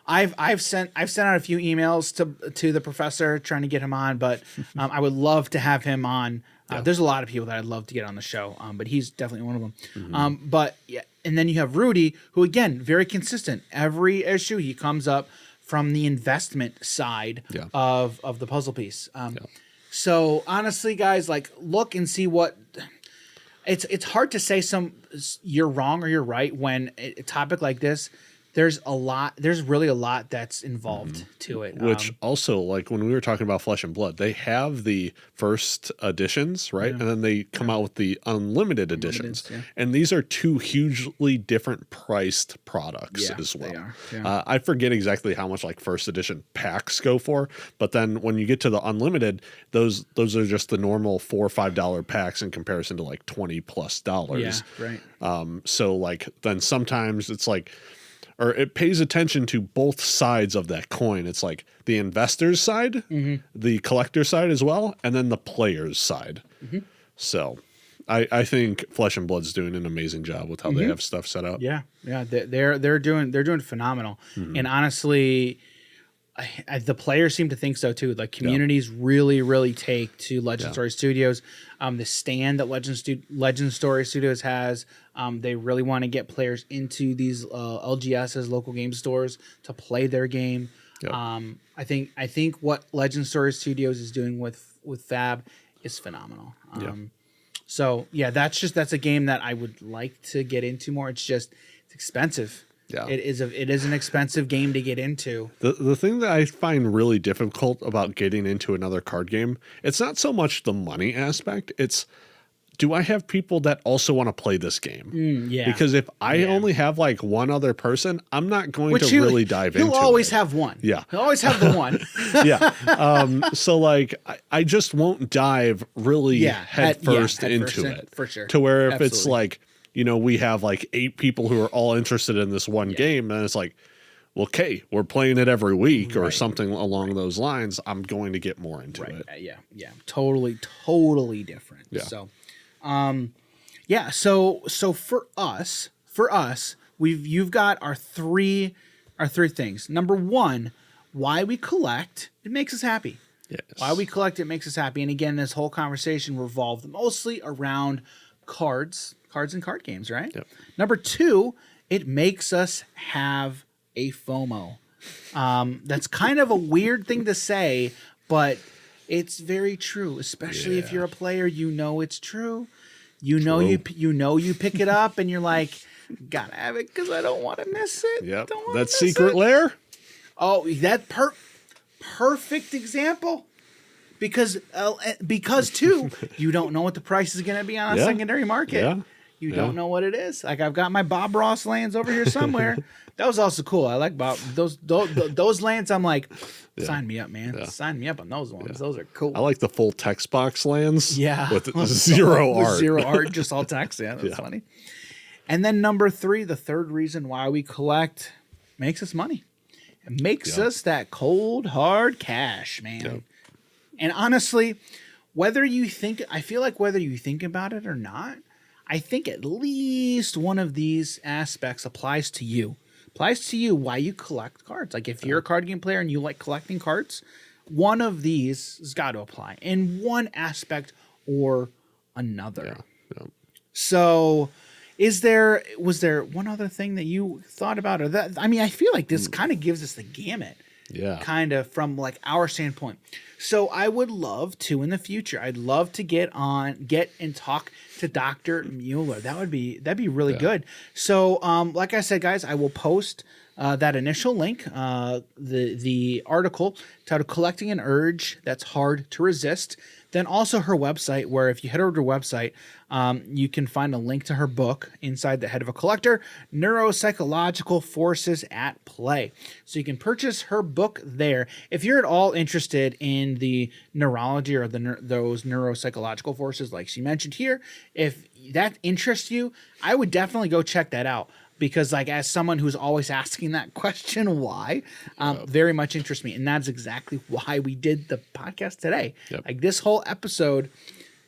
I've sent out a few emails to the professor trying to get him on, but I would love to have him on. There's a lot of people that I'd love to get on the show, but he's definitely one of them. Mm-hmm. But yeah, and then you have Rudy, who again very consistent. Every issue he comes up from the investment side of the puzzle piece. So honestly, guys, like look and see what. It's hard to say you're wrong or you're right when a topic like this. There's really a lot that's involved to it. Which also, like when we were talking about Flesh and Blood, they have the first editions, right? And then they come out with the unlimited editions. And these are two hugely different priced products as well. They are. Yeah. I forget exactly how much like first edition packs go for, but then when you get to the unlimited, those are just the normal $4 or $5 packs in comparison to like $20+. Yeah, right. So like then sometimes it's like, or it pays attention to both sides of that coin. It's like the investor's side, the collector side as well, and then the player's side. So I think Flesh and Blood's doing an amazing job with how they have stuff set up. Yeah. They're doing phenomenal. And honestly, the players seem to think so too. Like communities really take to Legend Story Studios. The stand that Legend Story Studios has, they really want to get players into these LGSs, local game stores, to play their game. I think what Legend Story Studios is doing with Fab is phenomenal. So yeah, that's a game that I would like to get into more. It's expensive. Yeah. It is an expensive game to get into. The thing that I find really difficult about getting into another card game, it's not so much the money aspect, it's do I have people that also want to play this game? Because if I only have like one other person, I'm not going to really dive into it. He'll always have one. Yeah. He'll always have the one. So like I just won't dive really head first into it. For sure. To where if it's like, you know, we have like 8 people who are all interested in this one game, and it's like, well, okay, we're playing it every week or something along those lines. I'm going to get more into it. Yeah. Totally different. Yeah. So, So for us, you've got our three things. Number one, why we collect. It makes us happy. Yes. Why we collect, it makes us happy. And again, this whole conversation revolved mostly around cards and card games, right? Yep. Number two, it makes us have a FOMO. That's kind of a weird thing to say, but it's very true, especially if you're a player. You know it's true. You know you pick it up and you're like, gotta have it because I don't want to miss it. Yep. That secret lair? Oh, that perfect example. Because too, you don't know what the price is going to be on a secondary market. Yeah. You don't know what it is. Like I've got my Bob Ross lands over here somewhere. That was also cool. I like Bob those lands. I'm like, sign me up, man. Yeah. Sign me up on those ones. Yeah. Those are cool. I like the full text box lands. Yeah, with zero art. Zero art, just all text. Yeah, that's funny. And then number 3, the third reason why we collect, makes us money. It makes us that cold hard cash, man. Yep. And honestly, I feel like whether you think about it or not, I think at least one of these aspects applies to you. Applies to you why you collect cards. Like if you're a card game player and you like collecting cards, one of these has got to apply in one aspect or another. Yeah. So was there one other thing that you thought about? Or that, I mean, I feel like this kind of gives us the gamut. Yeah. Kind of from like our standpoint. So I would love to in the future. I'd love to get and talk to Dr. Mueller. That'd be really good. So like I said, guys, I will post that initial link, the article titled "Collecting an Urge That's Hard to Resist." Then also her website, where if you head over to her website, you can find a link to her book, Inside the Head of a Collector, Neuropsychological Forces at Play. So you can purchase her book there. If you're at all interested in the neurology or those neuropsychological forces like she mentioned here, if that interests you, I would definitely go check that out. because like as someone who's always asking that question, why, very much interests me. And that's exactly why we did the podcast today. Yep. Like this whole episode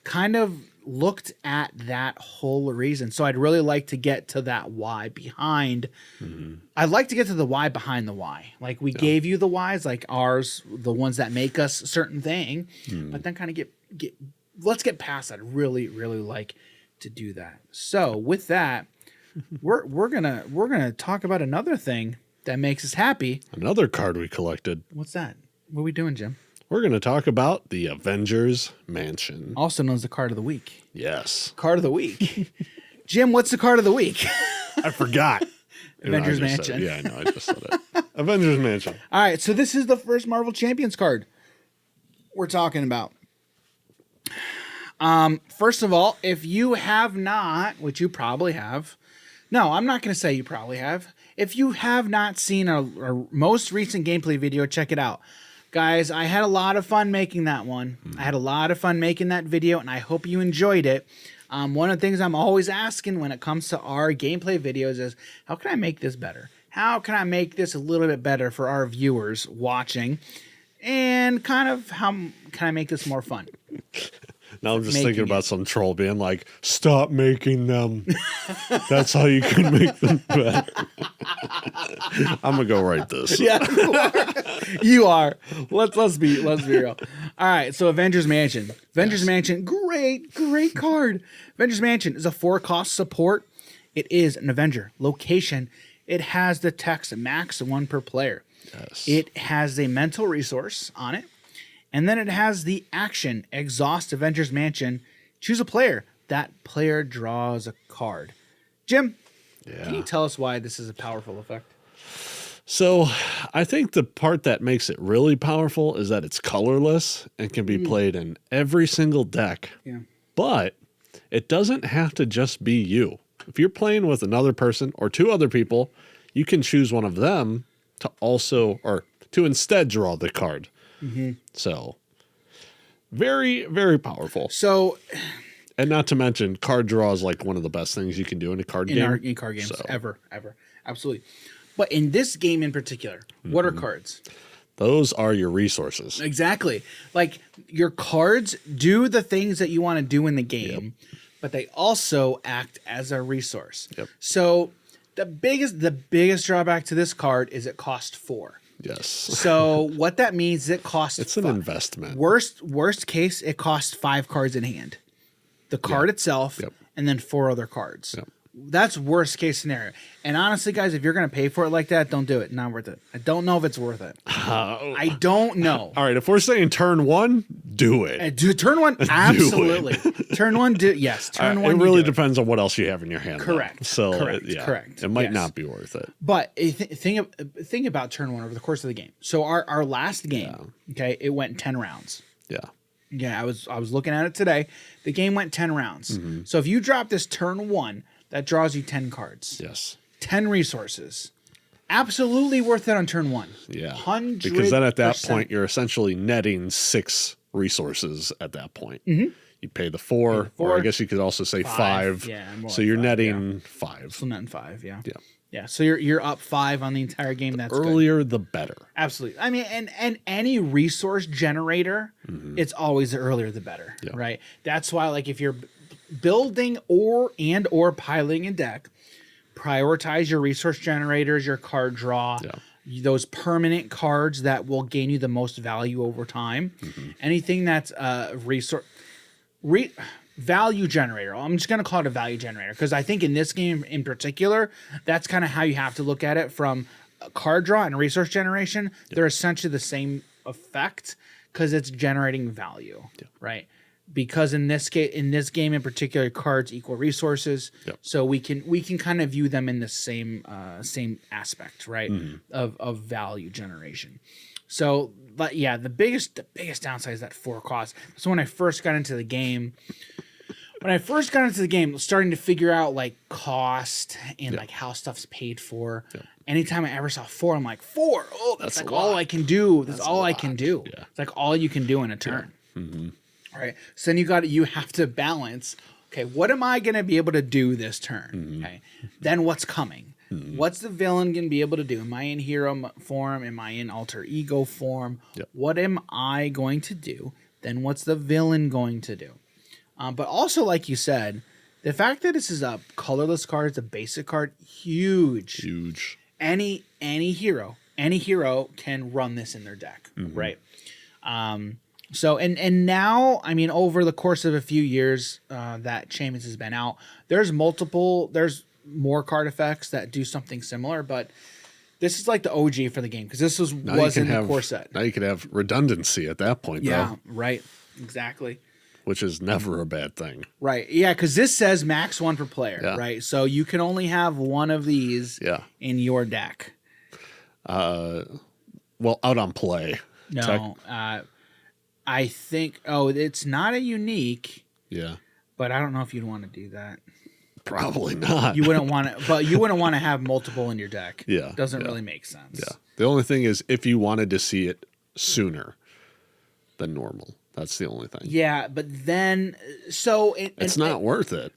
kind of looked at that whole reason. So I'd really like to get to that why behind. I'd like to get to the why behind the why. Like we gave you the whys, like ours, the ones that make us a certain thing, but then kind of let's get past that. I'd really, really like to do that. So with that, we're gonna talk about another thing that makes us happy. Another card we collected. What's that? What are we doing, Jim? We're going to talk about the Avengers Mansion. Also known as the card of the week. Yes. Card of the week. Jim, what's the card of the week? I forgot. Avengers Mansion. Yeah, I know. I just said it. Avengers Mansion. All right, so this is the first Marvel Champions card we're talking about. First of all, if you have not, which you probably have, no, I'm not going to say you probably have. If you have not seen our most recent gameplay video, check it out. Guys, I had a lot of fun making that one. I had a lot of fun making that video, and I hope you enjoyed it. One of the things I'm always asking when it comes to our gameplay videos is, how can I make this better? How can I make this a little bit better for our viewers watching? And kind of how can I make this more fun? Now I'm just thinking about some troll being like, stop making them. That's how you can make them better. I'm going to go write this. Yeah, you are. Let's be real. All right, so Avengers Mansion. Avengers Mansion, great card. Avengers Mansion is a 4-cost support. It is an Avenger. Location, it has the text max 1 per player. Yes. It has a mental resource on it. And then it has the action, exhaust Avengers Mansion. Choose a player. That player draws a card. Jim, can you tell us why this is a powerful effect? So I think the part that makes it really powerful is that it's colorless and can be played in every single deck. Yeah. But it doesn't have to just be you. If you're playing with another person or 2 other people, you can choose one of them to also, or to instead draw the card. So very, very powerful. So, and not to mention, card draw is like one of the best things you can do in a card game. In card games, ever. Absolutely. But in this game in particular, what are cards? Those are your resources. Exactly. Like your cards do the things that you want to do in the game, but they also act as a resource. Yep. So the biggest drawback to this card is it costs 4. Yes. So what that means is it costs. It's an investment. Worst case, it costs 5 cards in hand. The card itself, and then 4 other cards. Yep. That's worst case scenario. And honestly, guys, if you're going to pay for it like that, don't do it. Not worth it. I don't know if it's worth it. I don't know. All right. If we're saying turn 1, do it. Turn 1, absolutely. Turn 1, yes. Turn 1. It really depends on what else you have in your hand. Correct. Though. So Correct. It might not be worth it. But think about turn 1 over the course of the game. So our last game, okay, it went 10 rounds. Yeah. Yeah, I was looking at it today. The game went 10 rounds. So if you drop this turn 1, that draws you 10 cards. Yes. 10 resources. Absolutely worth it on turn 1. Yeah. 100%. Because then at that point, you're essentially netting 6 resources at that point. You pay the 4, or I guess you could also say 5. Yeah, so you're netting 5. So netting 5, yeah. Yeah. Yeah, so you're up 5 on the entire game. That's earlier good. The better. Absolutely. I mean, and any resource generator, it's always the earlier the better, right? That's why, like, if you're building or piling a deck, prioritize your resource generators, your card draw, those permanent cards that will gain you the most value over time. Anything that's value generator. I'm just going to call it a value generator because I think in this game in particular, that's kind of how you have to look at it from a card draw and resource generation. They're essentially the same effect because it's generating value, right? Because in this game in particular, cards equal resources, so we can kind of view them in the same aspect, right? Of value generation. So, but yeah, the biggest downside is that 4 costs. So when I first got into the game, starting to figure out like cost and like how stuff's paid for. Anytime I ever saw 4, I'm like, 4. Oh, that's like all I can do. That's all I can do. Yeah. It's like all you can do in a turn. All right. So then you have to balance. Okay, what am I going to be able to do this turn? Okay. Then what's coming? What's the villain going to be able to do? Am I in hero form? Am I in alter ego form? Yep. What am I going to do? Then what's the villain going to do? But also, like you said, the fact that this is a colorless card, it's a basic card, huge. Huge. Any hero can run this in their deck, right? So and now, I mean, over the course of a few years that Champions has been out, there's more card effects that do something similar, but this is like the OG for the game because this was in the core set. Now you can have redundancy at that point, Yeah, though. right. Exactly. Which is never a bad thing. Right. Yeah, because this says max one per player, right? So you can only have one of these in your deck. Well, out on play. No. I think, it's not a unique. Yeah. But I don't know if you'd want to do that. Probably not. You wouldn't want to, but you wouldn't want to have multiple in your deck. Yeah. Doesn't really make sense. Yeah. The only thing is if you wanted to see it sooner than normal. That's the only thing. Yeah, but then it's not worth it.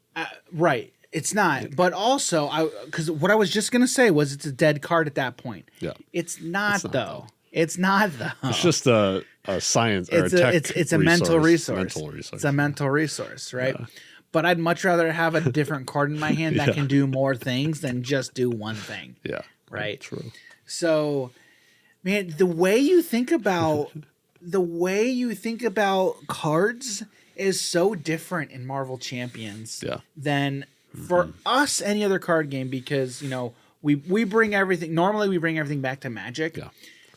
Right. It's not. But also, because what I was just gonna say was it's a dead card at that point. Yeah. It's not though. It's not though. It's just a science or a tech it's a mental resource. Mental resource. It's a mental resource, right? Yeah. But I'd much rather have a different card in my hand that can do more things than just do one thing. Yeah. Right. True. So, man, the way you think about cards is so different in Marvel Champions than for us any other card game because we bring everything back to Magic. Yeah.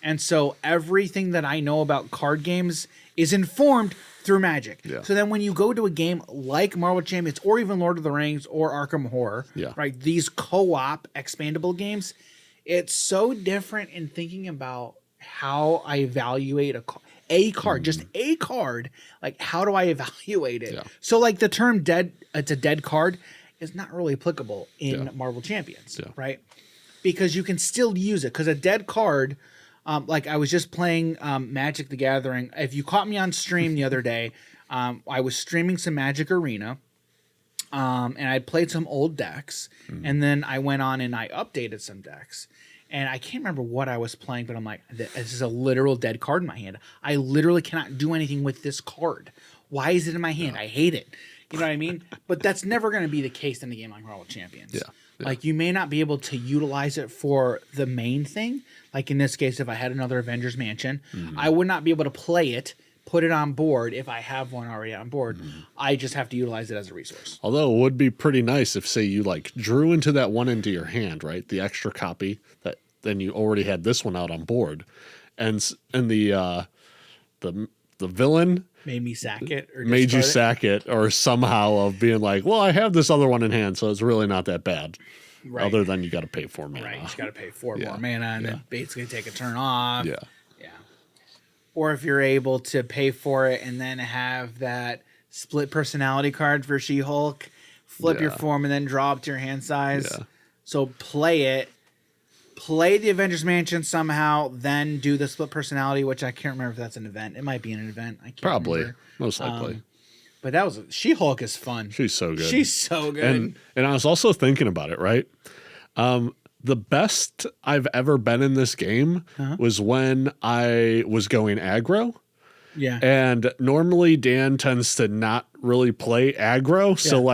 And so everything that I know about card games is informed through Magic. Yeah. So then when you go to a game like Marvel Champions or even Lord of the Rings or Arkham Horror, right, these co-op expandable games, it's so different in thinking about how I evaluate a card, just a card. Like, how do I evaluate it? Yeah. So, like, the term it's a dead card is not really applicable in Marvel Champions, right? Because you can still use it. Because a dead card, like I was just playing Magic the Gathering. If you caught me on stream the other day, I was streaming some Magic Arena. And I played some old decks. And then I went on and I updated some decks. And I can't remember what I was playing, but I'm like, this is a literal dead card in my hand. I literally cannot do anything with this card. Why is it in my hand? I hate it. You know what I mean? But that's never going to be the case in a game like Marvel Champions. Yeah. Like, you may not be able to utilize it for the main thing. Like, in this case, if I had another Avengers Mansion, I would not be able to play it, put it on board if I have one already on board. I just have to utilize it as a resource. Although it would be pretty nice if, say, you like drew into that one into your hand, right? The extra copy that then you already had this one out on board, and the villain made me sack it, or made you sack it, or somehow of being like, well, I have this other one in hand, so it's really not that bad. Right. Other than you got to pay 4 mana. Right, you just got to pay 4 more mana, and then basically take a turn off. Yeah. Or if you're able to pay for it and then have that split personality card for She-Hulk, flip your form and then draw up to your hand size. Yeah. So play the Avengers Mansion somehow, then do the split personality, which I can't remember if that's an event. It might be an event. I can't remember. Most likely. But that was She-Hulk is fun. She's so good. She's so good. And I was also thinking about it, right? The best I've ever been in this game was when I was going aggro. Yeah. And normally Dan tends to not really play aggro. So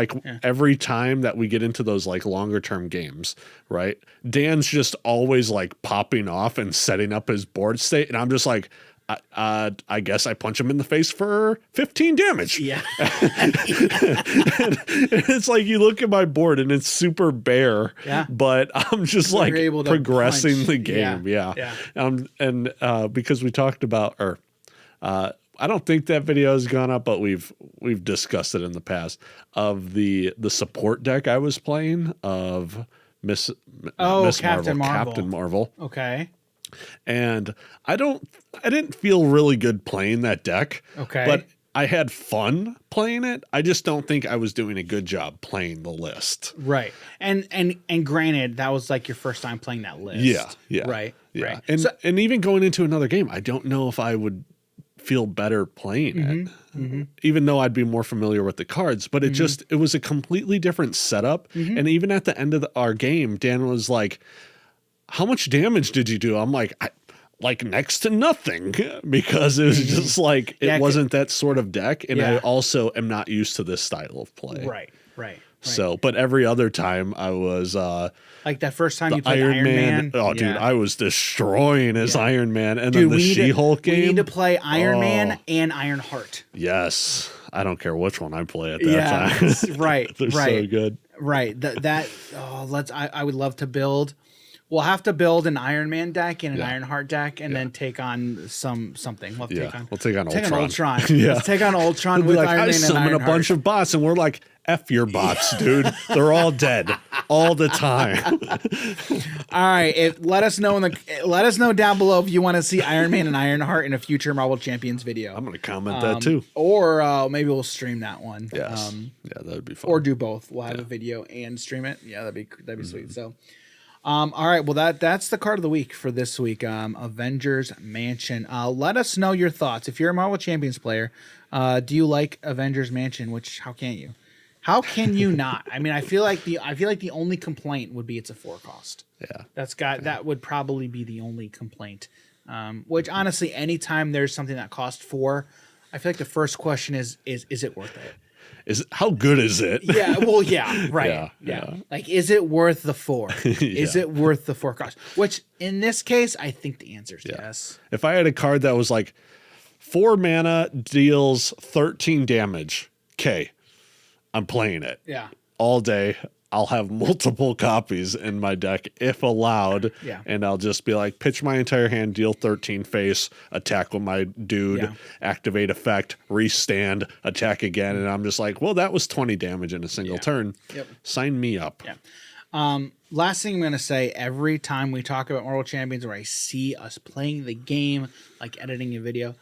every time that we get into those like longer term games, right? Dan's just always like popping off and setting up his board state. And I'm just like, I guess I punch him in the face for 15 damage. Yeah. And it's like you look at my board and it's super bare, but I'm just like progressing the game. Yeah. And because we talked about, I don't think that video has gone up, but we've discussed it in the past of the support deck I was playing of Captain Marvel. Okay. And I didn't feel really good playing that deck. Okay. But I had fun playing it. I just don't think I was doing a good job playing the list. Right. And granted, that was like your first time playing that list. Yeah. Right. Yeah. Right. And even going into another game, I don't know if I would feel better playing it, even though I'd be more familiar with the cards. But it was a completely different setup. And even at the end of our game, Dan was like, "How much damage did you do?" I'm like, like next to nothing, because it was just like it wasn't that sort of deck, and I also am not used to this style of play. Right. So, but every other time I was like that first time you played Iron Man. Oh, dude, I was destroying his Iron Man, and then the She-Hulk game. We need to play Iron Man and Iron Heart. Yes, I don't care which one I play at that time. Right, They're so good. Right. I would love to build. We'll have to build an Iron Man deck and an Iron Heart deck, and then take on something. We'll take on Ultron. Let's take on Ultron with like, Iron Man and summon Iron a bunch of bots, and we're like, F your bots, dude. They're all dead all the time. All right. Let us know down below if you want to see Iron Man and Iron Heart in a future Marvel Champions video. I'm gonna comment that too. Or maybe we'll stream that one. Yes. That would be fun. Or do both. We'll have a video and stream it. Yeah, that'd be sweet. So all right, well that's the card of the week for this week. Avengers Mansion. Let us know your thoughts. If you're a Marvel Champions player, do you like Avengers Mansion? Which how can't you? How can you not? I mean, I feel like the only complaint would be it's a 4 cost. Yeah. That would probably be the only complaint. Which honestly, anytime there's something that costs 4, I feel like the first question is it worth it? How good is it? Yeah, well, yeah, right. Yeah. Like, is it worth the 4? Is it worth the 4 cost? Which in this case, I think the answer is yes. If I had a card that was like 4 mana, deals 13 damage, okay, I'm playing it. Yeah. All day. I'll have multiple copies in my deck if allowed. Yeah. And I'll just be like, pitch my entire hand, deal 13 face, attack with my dude, activate effect, restand, attack again. And I'm just like, well, that was 20 damage in a single turn. Yep. Sign me up. Yeah. Last thing I'm going to say, every time we talk about Marvel Champions or I see us playing the game, like editing a video,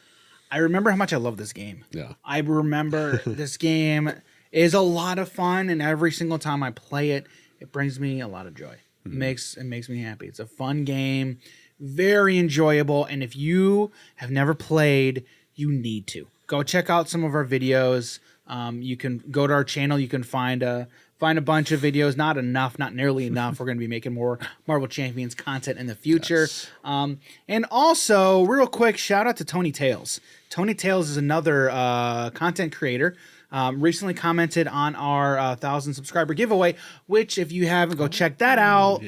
I remember how much I love this game. Yeah. I remember this game is a lot of fun, and every single time I play it, it brings me a lot of joy. It makes me happy. It's a fun game, very enjoyable, and if you have never played, you need to go check out some of our videos. You can go to our channel. You can find a bunch of videos. Not nearly enough. We're going to be making more Marvel Champions content in the future. Yes. And also, real quick, shout out to Tony Tales. Tony Tales is another content creator. Recently commented on our 1,000 subscriber giveaway, which if you haven't, go check that out.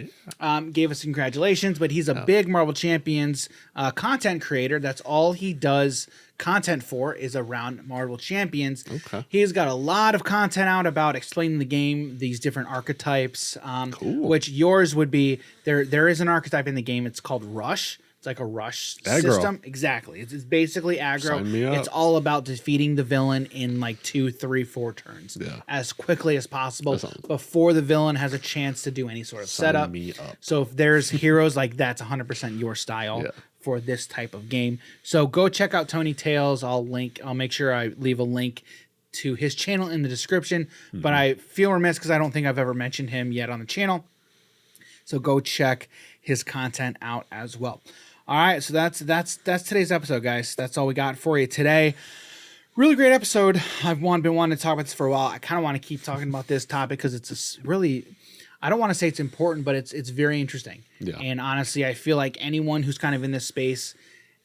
Gave us congratulations, but he's a big Marvel Champions content creator. That's all he does content for is around Marvel Champions. Okay. He's got a lot of content out about explaining the game, these different archetypes, which yours would be, there is an archetype in the game. It's called Rush. It's like a rush system. Exactly. It's basically aggro. Sign me up. It's all about defeating the villain in like 2, 3, 4 turns as quickly as possible before the villain has a chance to do any sort of setup. Me up. So if there's heroes like that's 100% your style for this type of game. So go check out Tony Tales. I'll make sure I leave a link to his channel in the description. But I feel remiss because I don't think I've ever mentioned him yet on the channel. So go check his content out as well. All right, so that's today's episode, guys. That's all we got for you today. Really great episode. I've been wanting to talk about this for a while. I kind of want to keep talking about this topic because it's really, I don't want to say it's important, but it's very interesting. Yeah. And honestly, I feel like anyone who's kind of in this space,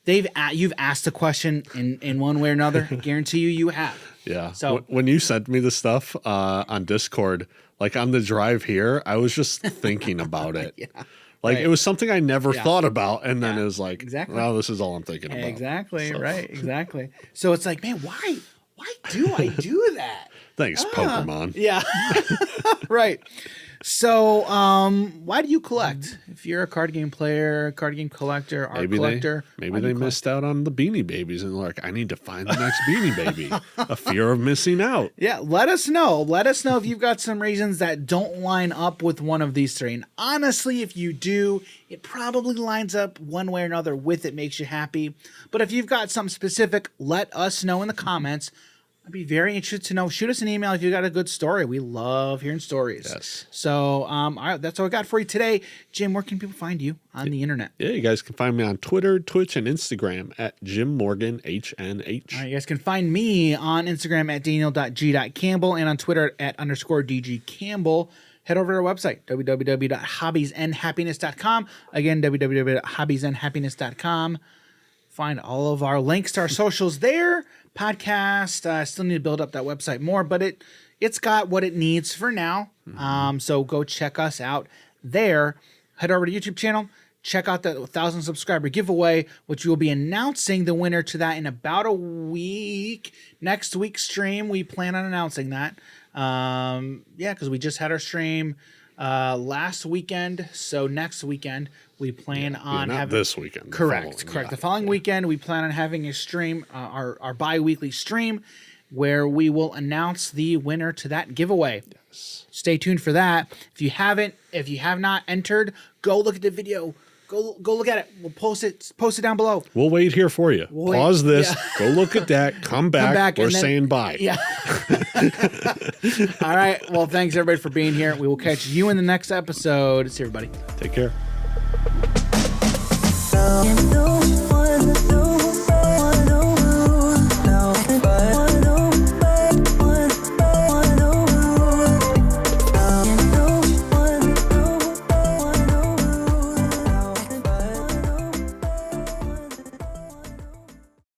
you've asked a question in one way or another. I guarantee you have. Yeah. So when you sent me the stuff on Discord, like on the drive here, I was just thinking about it. Like it was something I never thought about, and then it was like, well, this is all I'm thinking about. Exactly, so. Right, exactly. So it's like, man, why do I do that? Thanks, Pokemon. Yeah, right. So, why do you collect? If you're a card game player, card game collector, art collector, maybe they missed out on the Beanie Babies and they're like, I need to find the next Beanie Baby. A fear of missing out. Yeah, let us know. Let us know if you've got some reasons that don't line up with one of these 3. And honestly, if you do, it probably lines up one way or another with it, makes you happy. But if you've got something specific, let us know in the comments. I'd be very interested to know. Shoot us an email if you got a good story. We love hearing stories. Yes. So that's all I got for you today. Jim, where can people find you on the internet? Yeah, you guys can find me on Twitter, Twitch, and Instagram at Jim Morgan HNH. All right, you guys can find me on Instagram at daniel.g.campbell and on Twitter at _DGCampbell. Head over to our website, www.hobbiesandhappiness.com. Again, www.hobbiesandhappiness.com. Find all of our links to our socials there. Podcast. I still need to build up that website more, but it's got what it needs for now. So go check us out there. Head over to YouTube channel. Check out the 1,000 subscriber giveaway, which we will be announcing the winner to that in about a week. Next week's stream, we plan on announcing that. Because we just had our stream last weekend. So next weekend, we plan on having this weekend. Correct. The following weekend, we plan on having a stream, our bi-weekly stream, where we will announce the winner to that giveaway. Yes. Stay tuned for that. If you have not entered, go look at the video. Go look at it. We'll post it down below. We'll wait here for you. Pause this. Yeah. Go look at that. Come back. We're saying bye. Yeah. All right. Well, thanks everybody for being here. We will catch you in the next episode. See everybody. Take care.